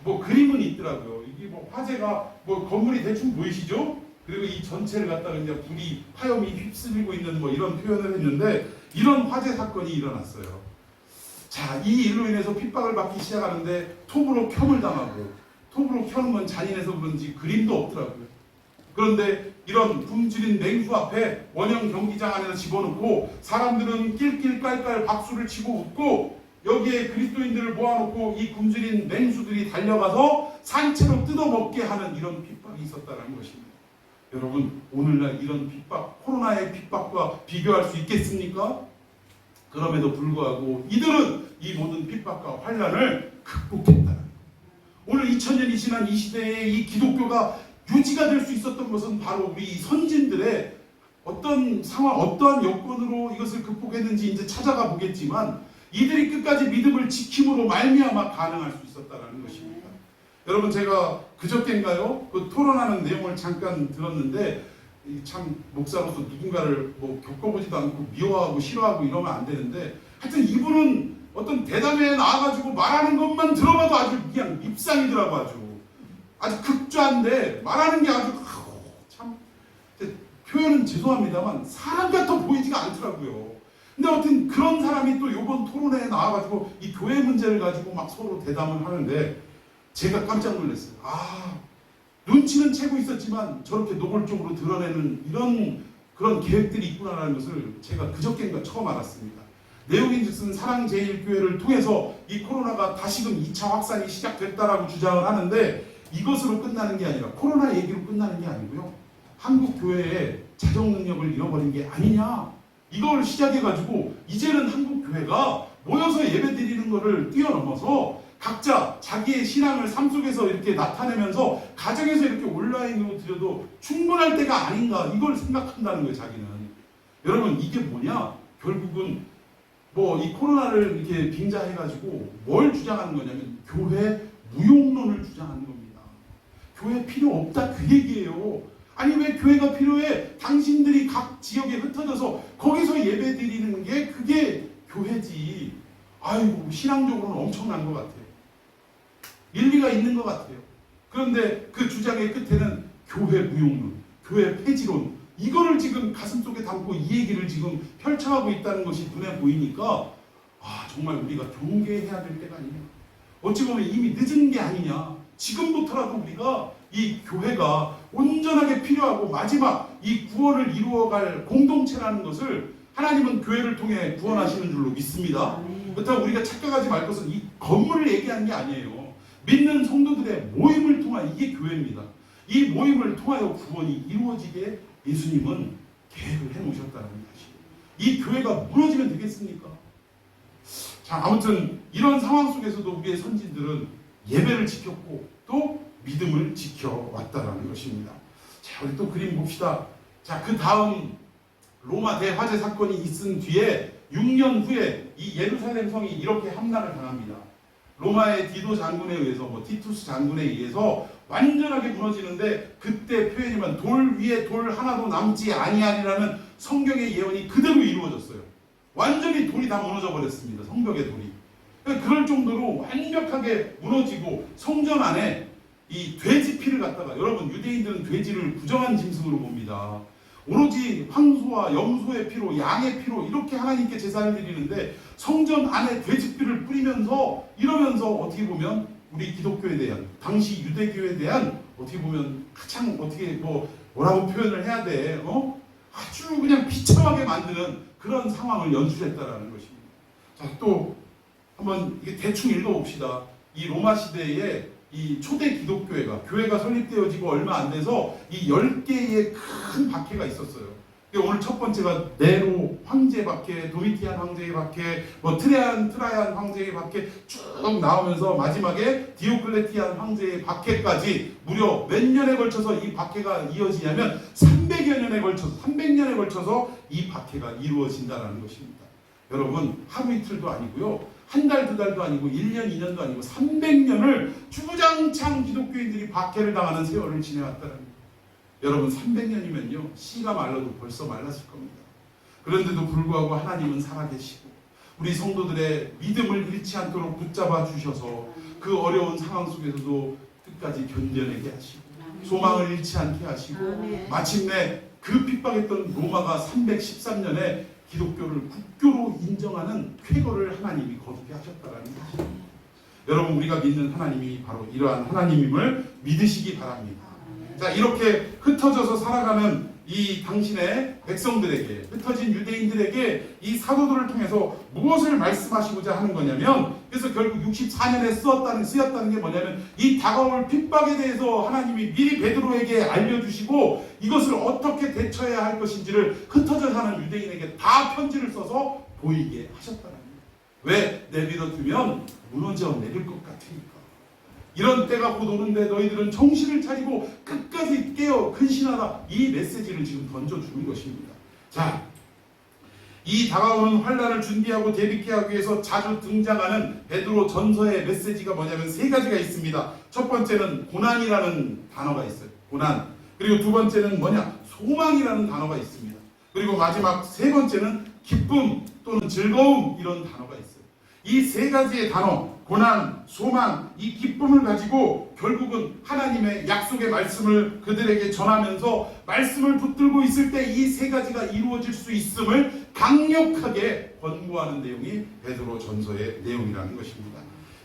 뭐 그림은 있더라고요. 이게 뭐 화재가 뭐 건물이 대충 보이시죠? 그리고 이 전체를 갖다가 이제 불이 화염이 휩쓸리고 있는 뭐 이런 표현을 했는데 이런 화재 사건이 일어났어요. 자, 이 일로 인해서 핍박을 받기 시작하는데 톱으로 켬을 당하고 톱으로 켜는 건 잔인해서 그런지 그림도 없더라고요. 그런데 이런 굶주린 맹수 앞에 원형 경기장 안에서 집어넣고 사람들은 낄낄 깔깔 박수를 치고 웃고 여기에 그리스도인들을 모아놓고 이 굶주린 맹수들이 달려가서 산채로 뜯어먹게 하는 이런 핍박이 있었다는 것입니다. 여러분 오늘날 이런 핍박, 코로나의 핍박과 비교할 수 있겠습니까? 그럼에도 불구하고 이들은 이 모든 핍박과 환란을 극복했다는 거예요. 오늘 2000년이 지난 이 시대에 이 기독교가 유지가 될 수 있었던 것은 바로 우리 선진들의 어떤 상황, 어떠한 여건으로 이것을 극복했는지 이제 찾아가 보겠지만 이들이 끝까지 믿음을 지킴으로 말미암아 가능할 수 있었다는 것입니다. 여러분 제가 그저께인가요? 그 토론하는 내용을 잠깐 들었는데 참 목사로서 누군가를 뭐 겪어보지도 않고 미워하고 싫어하고 이러면 안 되는데 하여튼 이분은 어떤 대담회에 나와가지고 말하는 것만 들어봐도 아주 그냥 밉상이더라고 아주 극좌인데 말하는 게 아주 참 표현은 죄송합니다만 사람 같아 보이지가 않더라고요. 근데 아무튼 그런 사람이 또 이번 토론회에 나와가지고 이 교회 문제를 가지고 막 서로 대담을 하는데 제가 깜짝 놀랐어요. 눈치는 채고 있었지만 저렇게 노골적으로 드러내는 이런 그런 계획들이 있구나라는 것을 제가 그저께인가 처음 알았습니다. 내용인즉슨 사랑제일교회를 통해서 이 코로나가 다시금 2차 확산이 시작됐다라고 주장을 하는데 이것으로 끝나는 게 아니라 코로나 얘기로 끝나는 게 아니고요. 한국 교회의 자정 능력을 잃어버린 게 아니냐. 이걸 시작해가지고 이제는 한국 교회가 모여서 예배드리는 것을 뛰어넘어서 각자 자기의 신앙을 삶 속에서 이렇게 나타내면서 가정에서 이렇게 온라인으로 드려도 충분할 때가 아닌가 이걸 생각한다는 거예요. 자기는. 여러분 이게 뭐냐? 결국은 뭐 이 코로나를 이렇게 빙자해가지고 뭘 주장하는 거냐면 교회 무용론을 주장하는 겁니다. 교회 필요 없다 그 얘기예요. 아니 왜 교회가 필요해? 당신들이 각 지역에 흩어져서 거기서 예배 드리는 게 그게 교회지. 아이고 신앙적으로는 엄청난 것 같아요. 일리가 있는 것 같아요. 그런데 그 주장의 끝에는 교회 무용론, 교회 폐지론, 이거를 지금 가슴속에 담고 이 얘기를 지금 펼쳐가고 있다는 것이 눈에 보이니까 정말 우리가 경계해야 될 때가 아니냐. 어찌 보면 이미 늦은 게 아니냐. 지금부터라도 우리가 이 교회가 온전하게 필요하고 마지막 이 구원을 이루어갈 공동체라는 것을 하나님은 교회를 통해 구원하시는 줄로 믿습니다. 그렇다고 우리가 착각하지 말 것은 이 건물을 얘기하는 게 아니에요. 믿는 성도들의 모임을 통한 이게 교회입니다. 이 모임을 통하여 구원이 이루어지게 예수님은 계획을 해놓으셨다는 것이에요. 이 교회가 무너지면 되겠습니까? 자, 아무튼 이런 상황 속에서도 우리의 선진들은 예배를 지켰고 또 믿음을 지켜왔다라는 것입니다. 자, 우리 또 그림 봅시다. 자, 그 다음 로마 대화재 사건이 있은 뒤에 6년 후에 이 예루살렘 성이 이렇게 함락을 당합니다. 로마의 디도 장군에 의해서 티투스 장군에 의해서 완전하게 무너지는데, 그때 표현이면 돌 위에 돌 하나도 남지 아니하리라는 성경의 예언이 그대로 이루어졌어요. 완전히 돌이 다 무너져 버렸습니다. 성벽의 돌이. 그럴 정도로 완벽하게 무너지고, 성전 안에 이 돼지 피를 갖다가, 여러분 유대인들은 돼지를 부정한 짐승으로 봅니다. 오로지 황소와 염소의 피로, 양의 피로 이렇게 하나님께 제사를 드리는데, 성전 안에 돼지피를 뿌리면서 이러면서 어떻게 보면 우리 기독교에 대한, 당시 유대교에 대한 어떻게 보면 가장 뭐라고 표현을 해야 돼? 아주 그냥 비참하게 만드는 그런 상황을 연출했다라는 것입니다. 자, 또 한번 이게 대충 읽어봅시다. 이 로마 시대에 이 초대 기독교회가, 교회가 설립되어지고 얼마 안 돼서 이 10개의 큰 박해가 있었어요. 오늘 첫 번째가 네로 황제 박해, 도미티안 황제의 박해, 트라얀 황제의 박해 쭉 나오면서 마지막에 디오클레티안 황제의 박해까지 무려 몇 년에 걸쳐서 이 박해가 이어지냐면 300년에 걸쳐서 이 박해가 이루어진다는 것입니다. 여러분, 하루 이틀도 아니고요, 한 달, 두 달도 아니고 1년, 2년도 아니고 300년을 주구장창 기독교인들이 박해를 당하는 세월을 지내왔다는 거예요. 여러분, 300년이면요 씨가 말라도 벌써 말랐을 겁니다. 그런데도 불구하고 하나님은 살아계시고 우리 성도들의 믿음을 잃지 않도록 붙잡아 주셔서 그 어려운 상황 속에서도 끝까지 견뎌내게 하시고 소망을 잃지 않게 하시고 마침내 그 핍박했던 로마가 313년에 기독교를 국교로 인정하는 쾌거를 하나님이 거두게 하셨다는 것입니다. 여러분, 우리가 믿는 하나님이 바로 이러한 하나님임을 믿으시기 바랍니다. 자, 이렇게 흩어져서 살아가는 이 당신의 백성들에게, 흩어진 유대인들에게 이 사도들을 통해서 무엇을 말씀하시고자 하는 거냐면, 그래서 결국 64년에 쓰였다는 게 뭐냐면, 이 다가올 핍박에 대해서 하나님이 미리 베드로에게 알려주시고 이것을 어떻게 대처해야 할 것인지를 흩어져 사는 유대인에게 다 편지를 써서 보이게 하셨다는 거예요. 왜? 내버려 두면 무너져 내릴 것 같으니까. 이런 때가 곧 오는데 너희들은 정신을 차리고 끝까지 깨어 근신하라, 이 메시지를 지금 던져주는 것입니다. 자, 이 다가오는 환난을 준비하고 대비케 하기 위해서 자주 등장하는 베드로 전서의 메시지가 뭐냐면 세 가지가 있습니다. 첫 번째는 고난이라는 단어가 있어요. 고난. 그리고 두 번째는 소망이라는 단어가 있습니다. 그리고 마지막 세 번째는 기쁨 또는 즐거움, 이런 단어가 있어요. 이 세 가지의 단어, 고난, 소망, 이 기쁨을 가지고 결국은 하나님의 약속의 말씀을 그들에게 전하면서 말씀을 붙들고 있을 때 이 세 가지가 이루어질 수 있음을 강력하게 권고하는 내용이 베드로 전서의 내용이라는 것입니다.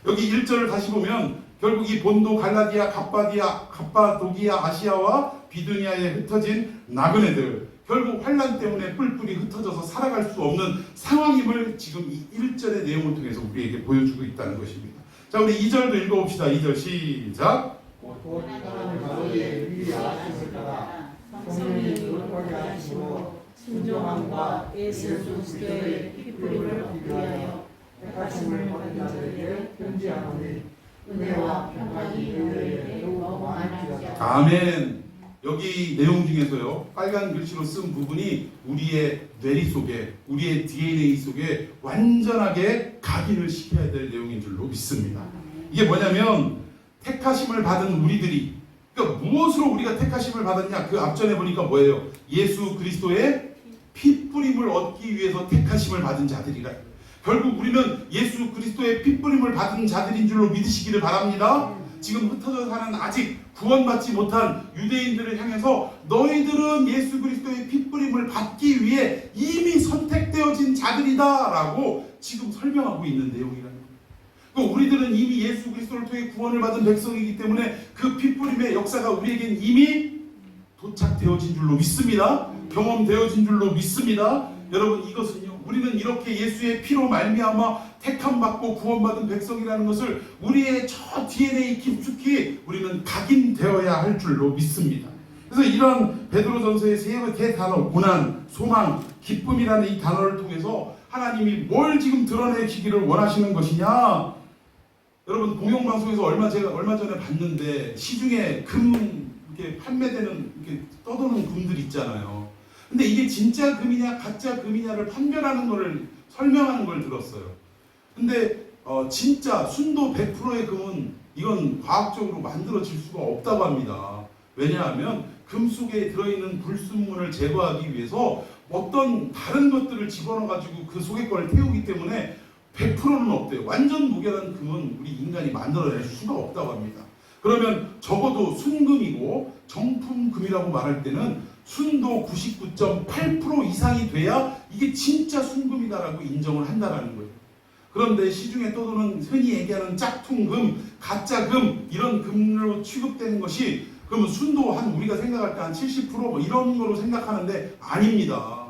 여기 1절을 다시 보면 결국 이 본도, 갈라디아, 갑바도기아, 아시아와 비두니아에 흩어진 나그네들, 결국 환난 때문에 뿔뿔이 흩어져서 살아갈 수 없는 상황임을 지금 이 1절의 내용을 통해서 우리에게 보여주고 있다는 것입니다. 자, 우리 2절도 읽어봅시다. 2절 시작. 성령이 이룩하게 하시고 순종함과 예수 그리스도의 피부림을 위하여 택하심을 받은 자들에게 편지하노니 은혜와 평강이 너희에게 영원하리라. 아멘. 여기 내용 중에서요, 빨간 글씨로 쓴 부분이 우리의 뇌리 속에, 우리의 DNA 속에 완전하게 각인을 시켜야 될 내용인 줄로 믿습니다. 이게 뭐냐면, 택하심을 받은 우리들이, 그러니까 무엇으로 우리가 택하심을 받았냐? 그 앞전에 보니까 뭐예요? 예수 그리스도의 피뿌림을 얻기 위해서 택하심을 받은 자들이라. 결국 우리는 예수 그리스도의 피뿌림을 받은 자들인 줄로 믿으시기를 바랍니다. 지금 흩어져 사는 아직 구원받지 못한 유대인들을 향해서 너희들은 예수 그리스도의 핏부림을 받기 위해 이미 선택되어진 자들이다라고 지금 설명하고 있는 내용이라는 거예요. 우리들은 이미 예수 그리스도를 통해 구원을 받은 백성이기 때문에 그 핏부림의 역사가 우리에겐 이미 도착되어진 줄로 믿습니다. 경험되어진 줄로 믿습니다. 여러분, 이것은요, 우리는 이렇게 예수의 피로 말미암아 택함받고 구원받은 백성이라는 것을 우리의 저 DNA 깊숙이 우리는 각인되어야 할 줄로 믿습니다. 그래서 이런 베드로전서의 세 개 단어, 고난, 소망, 기쁨이라는 이 단어를 통해서 하나님이 뭘 지금 드러내시기를 원하시는 것이냐? 여러분, 공영방송에서 얼마 전에 봤는데 시중에 금 이렇게 판매되는 이렇게 떠도는 금들 있잖아요. 근데 이게 진짜 금이냐 가짜 금이냐를 판별하는 거를 설명하는 걸 들었어요. 근데 진짜 순도 100%의 금은 이건 과학적으로 만들어질 수가 없다고 합니다. 왜냐하면 금 속에 들어있는 불순물을 제거하기 위해서 어떤 다른 것들을 집어넣어가지고 그 속에 거를 태우기 때문에 100%는 없대요. 완전 무결한 금은 우리 인간이 만들어낼 수가 없다고 합니다. 그러면 적어도 순금이고 정품금이라고 말할 때는 순도 99.8% 이상이 돼야 이게 진짜 순금이다라고 인정을 한다는 거예요. 그런데 시중에 떠도는 흔히 얘기하는 짝퉁금, 가짜금 이런 금으로 취급되는 것이 그러면 순도 한 우리가 생각할 때 한 70% 이런 거로 생각하는데 아닙니다.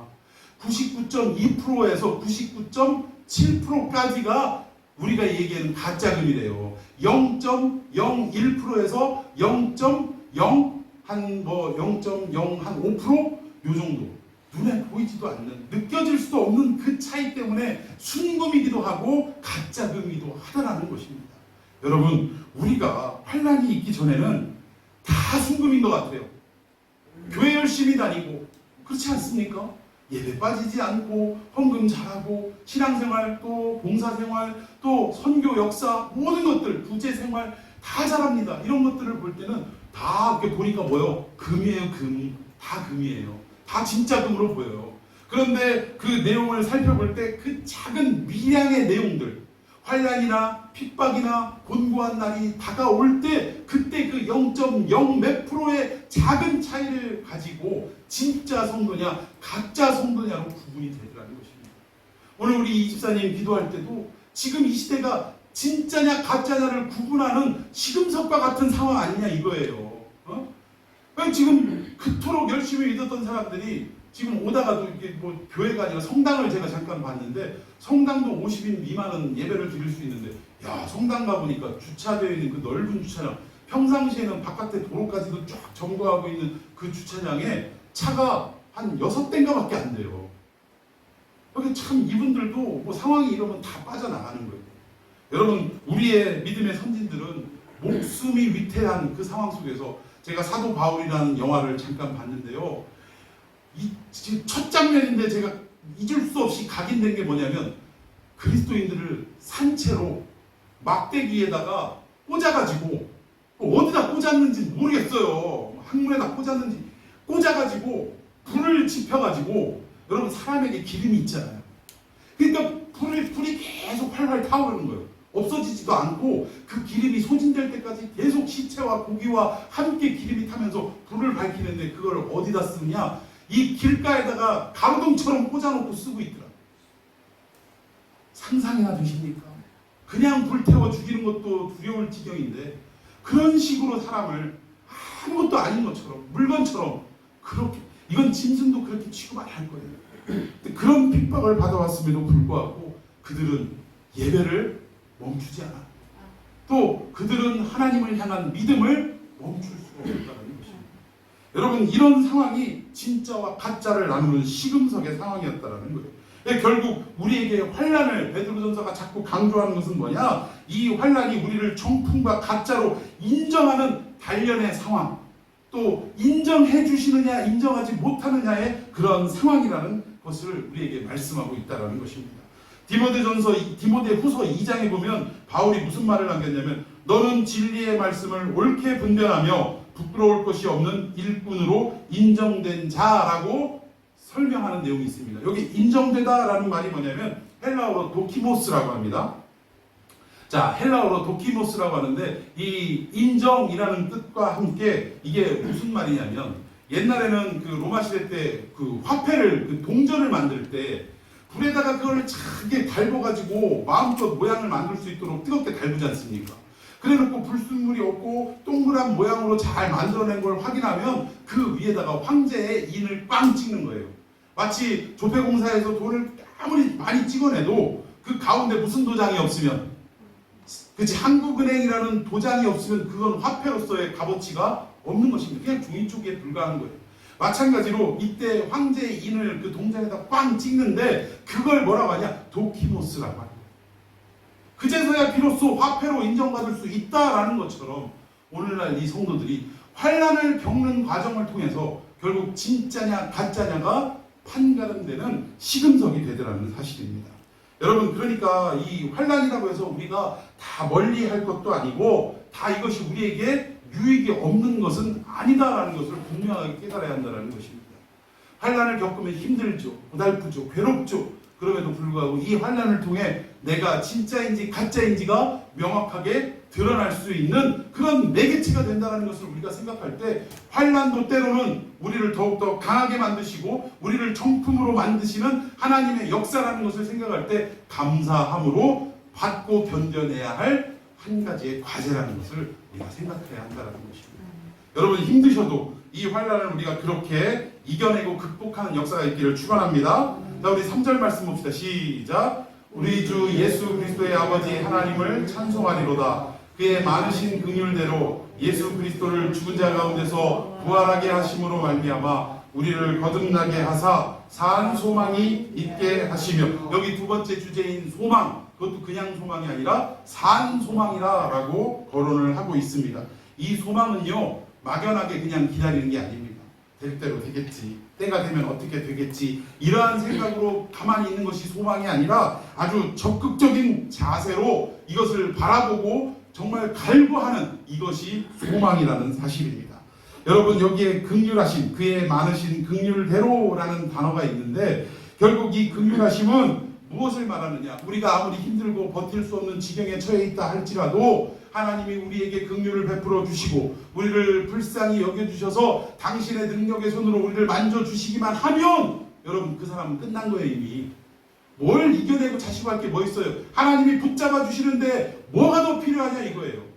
99.2%에서 99.7%까지가 우리가 얘기하는 가짜금이래요. 0.01%에서 0.05% 요 정도. 눈에 보이지도 않는, 느껴질 수도 없는 그 차이 때문에 순금이기도 하고 가짜금이기도 하다라는 것입니다. 여러분, 우리가 환난이 있기 전에는 다 순금인 것 같아요. 교회 열심히 다니고 그렇지 않습니까? 예배 빠지지 않고 헌금 잘하고 신앙생활 또 봉사생활 또 선교 역사 모든 것들 부재생활 다 잘합니다. 이런 것들을 볼 때는 다 이렇게 보니까 뭐요? 금이에요. 금. 다 금이에요. 다 진짜 금으로 보여요. 그런데 그 내용을 살펴볼 때 그 작은 미량의 내용들, 환난이나 핍박이나 곤고한 날이 다가올 때 그때 그 0.0 몇 프로의 작은 차이를 가지고 진짜 성도냐 가짜 성도냐로 구분이 되더라는 것입니다. 오늘 우리 이집사님 기도할 때도 지금 이 시대가 진짜냐 가짜냐를 구분하는 시금석과 같은 상황 아니냐 이거예요. 지금 그토록 열심히 믿었던 사람들이 지금 오다가도 이게 뭐 교회가 아니라 성당을 제가 잠깐 봤는데 성당도 50인 미만은 예배를 드릴 수 있는데 야 성당 가보니까 주차되어 있는 그 넓은 주차장 평상시에는 바깥에 도로까지도 쫙 점거하고 있는 그 주차장에 차가 한 6대인가 밖에 안 돼요. 여기 참 이분들도 뭐 상황이 이러면 다 빠져나가는 거예요. 여러분 우리의 믿음의 선진들은 목숨이 위태한 그 상황 속에서 제가 사도 바울이라는 영화를 잠깐 봤는데요. 지금 첫 장면인데 제가 잊을 수 없이 각인된 게 뭐냐면 그리스도인들을 산채로 막대기에다가 꽂아가지고 어디다 꽂았는지 모르겠어요. 항문에다 꽂았는지 꽂아가지고 불을 지펴가지고 여러분 사람에게 기름이 있잖아요. 그러니까 불이 계속 활활 타오르는 거예요. 없어지지도 않고 그 기름이 소진될 때까지 계속 시체와 고기와 함께 기름이 타면서 불을 밝히는데 그걸 어디다 쓰느냐? 이 길가에다가 가로등처럼 꽂아놓고 쓰고 있더라. 상상이나 되십니까? 그냥 불태워 죽이는 것도 두려울 지경인데 그런 식으로 사람을 아무것도 아닌 것처럼 물건처럼 그렇게 이건 짐승도 그렇게 취급 안 할 거예요. 그런 핍박을 받아왔음에도 불구하고 그들은 예배를 멈추지 않아. 또 그들은 하나님을 향한 믿음을 멈출 수가 없다는 것입니다. 여러분 이런 상황이 진짜와 가짜를 나누는 시금석의 상황이었다는 거예요. 결국 우리에게 환난을 베드로전서가 자꾸 강조하는 것은 뭐냐? 이 환난이 우리를 정품과 가짜로 인정하는 단련의 상황, 또 인정해 주시느냐 인정하지 못하느냐의 그런 상황이라는 것을 우리에게 말씀하고 있다는 것입니다. 디모데후서 2장에 보면 바울이 무슨 말을 남겼냐면 너는 진리의 말씀을 옳게 분별하며 부끄러울 것이 없는 일꾼으로 인정된 자라고 설명하는 내용이 있습니다. 여기 인정되다라는 말이 뭐냐면 헬라어로 도키모스라고 합니다. 자, 헬라어로 도키모스라고 하는데 이 인정이라는 뜻과 함께 이게 무슨 말이냐면 옛날에는 그 로마 시대 때 그 화폐를 그 동전을 만들 때 불에다가 그걸 차게 달궈가지고 마음껏 모양을 만들 수 있도록 뜨겁게 달구지 않습니까? 그래놓고 불순물이 없고 동그란 모양으로 잘 만들어낸 걸 확인하면 그 위에다가 황제의 인을 빵 찍는 거예요. 마치 조폐공사에서 돈을 아무리 많이 찍어내도 그 가운데 무슨 도장이 없으면, 그치, 한국은행이라는 도장이 없으면 그건 화폐로서의 값어치가 없는 것입니다. 그냥 종이쪽에 불과한 거예요. 마찬가지로 이때 황제의 인을 그 동전에다 빵 찍는데 그걸 뭐라고 하냐? 도키모스라고 합니다. 그제서야 비로소 화폐로 인정받을 수 있다라는 것처럼 오늘날 이 성도들이 환난을 겪는 과정을 통해서 결국 진짜냐 가짜냐가 판가름되는 시금석이 되더라는 사실입니다. 여러분, 그러니까 이 환난이라고 해서 우리가 다 멀리 할 것도 아니고 다 이것이 우리에게 유익이 없는 것은 아니다라는 것을 분명하게 깨달아야 한다는 것입니다. 환난을 겪으면 힘들죠, 고달프죠, 괴롭죠. 그럼에도 불구하고 이 환난을 통해 내가 진짜인지 가짜인지가 명확하게 드러날 수 있는 그런 매개체가 된다는 것을 우리가 생각할 때 환난도 때로는 우리를 더욱더 강하게 만드시고 우리를 정품으로 만드시는 하나님의 역사라는 것을 생각할 때 감사함으로 받고 견뎌내야 할 한 가지의 과제라는 것을 우리가 생각해야 한다는 것입니다. 여러분, 힘드셔도 이 환난을 우리가 그렇게 이겨내고 극복하는 역사가 있기를 축원합니다. 자, 우리 3절 말씀 봅시다. 시작. 우리 주 예수 그리스도의 아버지 하나님을 찬송하리로다. 그의 많으신 긍휼대로 예수 그리스도를 죽은 자 가운데서 부활하게 하심으로 말미암아 우리를 거듭나게 하사 산 소망이 있게 하시며, 여기 두 번째 주제인 소망, 그것도 그냥 소망이 아니라 산 소망이라고 거론을 하고 있습니다. 이 소망은요, 막연하게 그냥 기다리는 게 아닙니다. 될 대로 되겠지, 때가 되면 어떻게 되겠지, 이러한 생각으로 가만히 있는 것이 소망이 아니라 아주 적극적인 자세로 이것을 바라보고 정말 갈구하는 이것이 소망이라는 사실입니다. 여러분, 여기에 긍휼하심, 그의 많으신 긍휼대로라는 단어가 있는데 결국 이 긍휼하심은 무엇을 말하느냐? 우리가 아무리 힘들고 버틸 수 없는 지경에 처해 있다 할지라도 하나님이 우리에게 긍휼을 베풀어 주시고 우리를 불쌍히 여겨주셔서 당신의 능력의 손으로 우리를 만져주시기만 하면 여러분, 그 사람은 끝난 거예요. 이미 뭘 이겨내고 자시고 할 게 뭐 있어요? 하나님이 붙잡아 주시는데 뭐가 더 필요하냐 이거예요.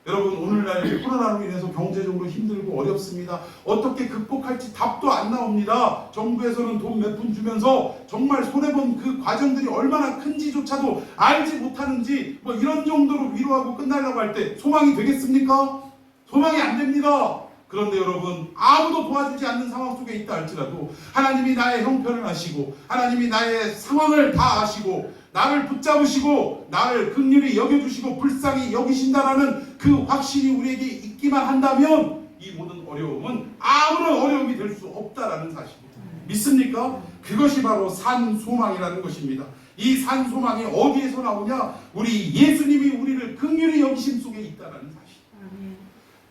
여러분, 오늘날 코로나로 인해서 경제적으로 힘들고 어렵습니다. 어떻게 극복할지 답도 안 나옵니다. 정부에서는 돈 몇 푼 주면서 정말 손해본 그 과정들이 얼마나 큰지조차도 알지 못하는지 뭐 이런 정도로 위로하고 끝나려고 할 때 소망이 되겠습니까? 소망이 안 됩니다. 그런데 여러분, 아무도 도와주지 않는 상황 속에 있다 할지라도 하나님이 나의 형편을 아시고 하나님이 나의 상황을 다 아시고 나를 붙잡으시고 나를 긍휼히 여겨주시고 불쌍히 여기신다라는 그 확신이 우리에게 있기만 한다면 이 모든 어려움은 아무런 어려움이 될 수 없다라는 사실입니다. 믿습니까? 그것이 바로 산 소망이라는 것입니다. 이 산 소망이 어디에서 나오냐? 우리 예수님이 우리를 긍휼히 여기심 속에 있다라는 사실.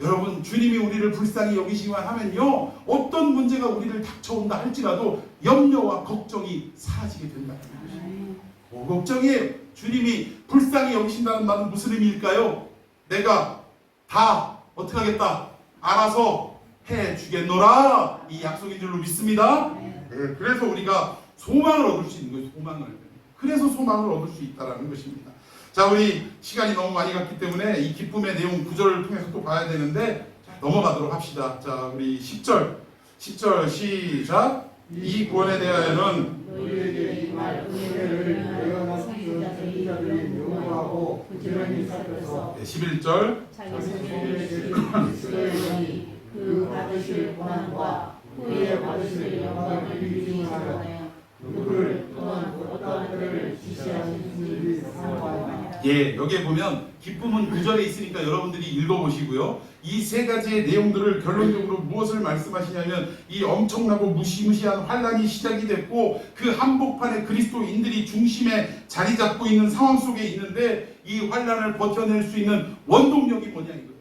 여러분, 주님이 우리를 불쌍히 여기시기만 하면요, 어떤 문제가 우리를 닥쳐온다 할지라도 염려와 걱정이 사라지게 된다는 것입니다. 걱정이에요. 주님이 불쌍히 여기신다는 말은 무슨 의미일까요? 내가 다 어떻게 하겠다, 알아서 해주겠노라, 이 약속인 줄로 믿습니다. 그래서 우리가 소망을 얻을 수 있는 거예요. 소망을. 그래서 소망을 얻을 수 있다는 것입니다. 자, 우리 시간이 너무 많이 갔기 때문에 이 기쁨의 내용 9절을 통해서 또 봐야 되는데 넘어가도록 합시다. 자, 우리 10절 시작. 이 구원에 대하여는 너희에게 이 말 은혜를 내가 성취자들이 요구하고 부지런히 살펴서 11절 자기 손에 주신 그리스도의 영이 그 받으실 고난과 후에 받으실 영광을 위증하여 누구를 또는 어떠한 때를 지시하시는지 상관하니라. 예, 여기에 보면 기쁨은 9절에 있으니까 여러분들이 읽어보시고요. 이 세 가지의 내용들을 결론적으로 무엇을 말씀하시냐면 이 엄청나고 무시무시한 환란이 시작이 됐고 그 한복판에 그리스도인들이 중심에 자리 잡고 있는 상황 속에 있는데 이 환란을 버텨낼 수 있는 원동력이 뭐냐 이거예요.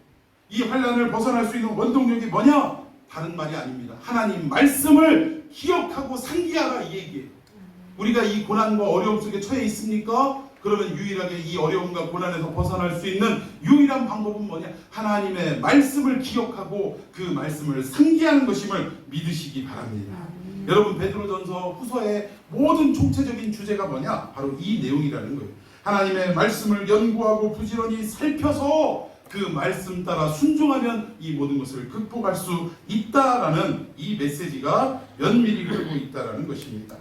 이 환란을 벗어날 수 있는 원동력이 뭐냐? 다른 말이 아닙니다. 하나님 말씀을 기억하고 상기하라 이 얘기예요. 우리가 이 고난과 어려움 속에 처해 있습니까? 그러면 유일하게 이 어려움과 고난에서 벗어날 수 있는 유일한 방법은 뭐냐? 하나님의 말씀을 기억하고 그 말씀을 상기하는 것임을 믿으시기 바랍니다. 여러분, 베드로전서 후서의 모든 총체적인 주제가 뭐냐? 바로 이 내용이라는 거예요. 하나님의 말씀을 연구하고 부지런히 살펴서 그 말씀 따라 순종하면 이 모든 것을 극복할 수 있다라는 이 메시지가 면밀히 흐르고 있다라는 것입니다.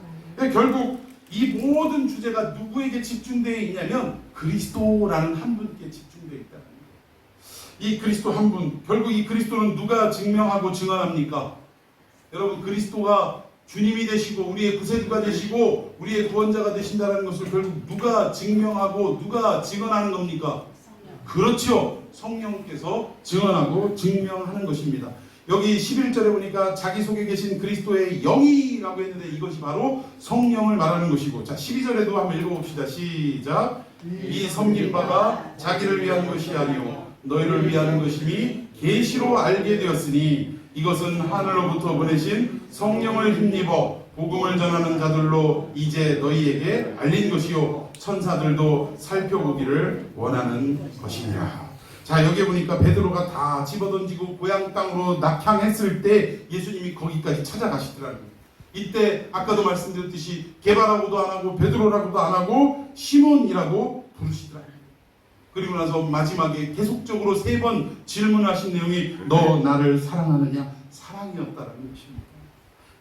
결국 이 모든 주제가 누구에게 집중되어 있냐면 그리스도라는 한 분께 집중되어 있다는 거예요. 이 그리스도 한 분, 결국 이 그리스도는 누가 증명하고 증언합니까? 여러분, 그리스도가 주님이 되시고 우리의 구세주가 되시고 우리의 구원자가 되신다는 것을 결국 누가 증명하고 누가 증언하는 겁니까? 그렇죠. 성령께서 증언하고 증명하는 것입니다. 여기 11절에 보니까 자기 속에 계신 그리스도의 영이라고 했는데 이것이 바로 성령을 말하는 것이고, 자 12절에도 한번 읽어봅시다. 시작. 이 섬긴 바가 자기를 위한 것이 아니요 너희를 위한 것임이 계시로 알게 되었으니 이것은 하늘로부터 보내신 성령을 힘입어 복음을 전하는 자들로 이제 너희에게 알린 것이요 천사들도 살펴보기를 원하는 것이냐. 자, 여기 보니까 베드로가 다 집어던지고 고향 땅으로 낙향했을 때 예수님이 거기까지 찾아가시더라고요. 이때 아까도 말씀드렸듯이 게바라고도 안 하고 베드로라고도 안 하고 시몬이라고 부르시더라고요. 그리고 나서 마지막에 계속적으로 3번 질문하신 내용이 너 나를 사랑하느냐? 사랑이었다라는 것입니다.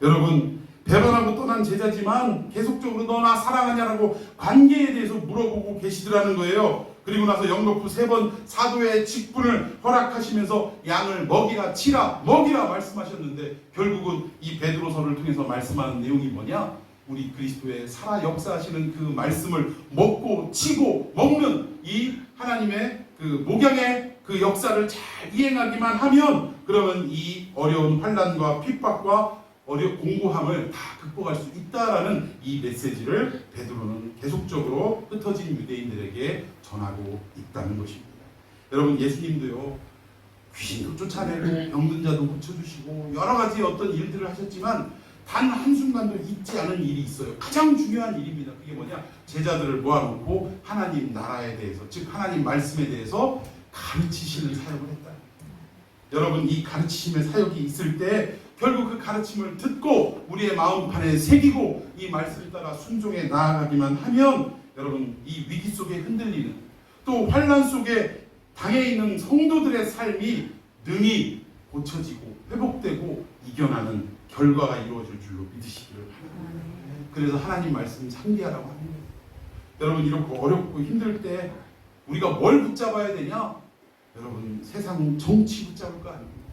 여러분, 배반하고 떠난 제자지만 계속적으로 너 나 사랑하냐라고 관계에 대해서 물어보고 계시더라는 거예요. 그리고 나서 영겁후 3번 사도의 직분을 허락하시면서 양을 먹이라 치라 먹이라 말씀하셨는데 결국은 이 베드로서를 통해서 말씀하는 내용이 뭐냐? 우리 그리스도의 살아 역사하시는 그 말씀을 먹고 치고 먹는 이 하나님의 그 목양의 그 역사를 잘 이행하기만 하면 그러면 이 어려운 환난과 핍박과 공고함을 다 극복할 수 있다라는 이 메시지를 베드로는 계속적으로 흩어진 유대인들에게 전하고 있다는 것입니다. 여러분, 예수님도요 귀신도 쫓아내고 병든 자도 고쳐주시고 여러 가지 어떤 일들을 하셨지만 단 한순간도 잊지 않은 일이 있어요. 가장 중요한 일입니다. 그게 뭐냐? 제자들을 모아놓고 하나님 나라에 대해서, 즉 하나님 말씀에 대해서 가르치시는 사역을 했다. 여러분, 이 가르치심의 사역이 있을 때 결국 그 가르침을 듣고 우리의 마음판에 새기고 이 말씀을 따라 순종해 나아가기만 하면 여러분, 이 위기 속에 흔들리는 또 환난 속에 당해 있는 성도들의 삶이 능히 고쳐지고 회복되고 이겨나는 결과가 이루어질 줄로 믿으시기를 바랍니다. 그래서 하나님 말씀 상기하라고 합니다. 여러분, 이렇게 어렵고 힘들 때 우리가 뭘 붙잡아야 되냐? 여러분, 세상 정치 붙잡을 거 아닙니다.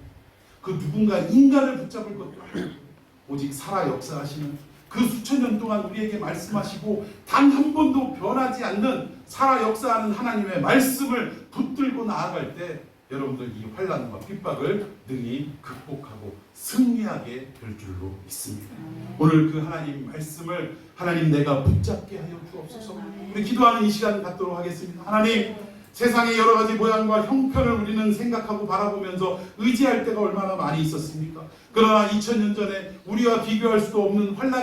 그 누군가 인간을 붙잡을 것도 아니고 오직 살아 역사하시는 그 수천 년 동안 우리에게 말씀하시고 단 한 번도 변하지 않는 살아 역사하는 하나님의 말씀을 붙들고 나아갈 때 여러분들 이 환난과 핍박을 능히 극복하고 승리하게 될 줄로 믿습니다. 오늘 그 하나님 말씀을 하나님 내가 붙잡게 하여 주옵소서. 우리 기도하는 이 시간 갖도록 하겠습니다. 하나님, 세상의 여러 가지 모양과 형편을 우리는 생각하고 바라보면서 의지할 때가 얼마나 많이 있었습니까? 그러나 2000년 전에 우리와 비교할 수도 없는 환난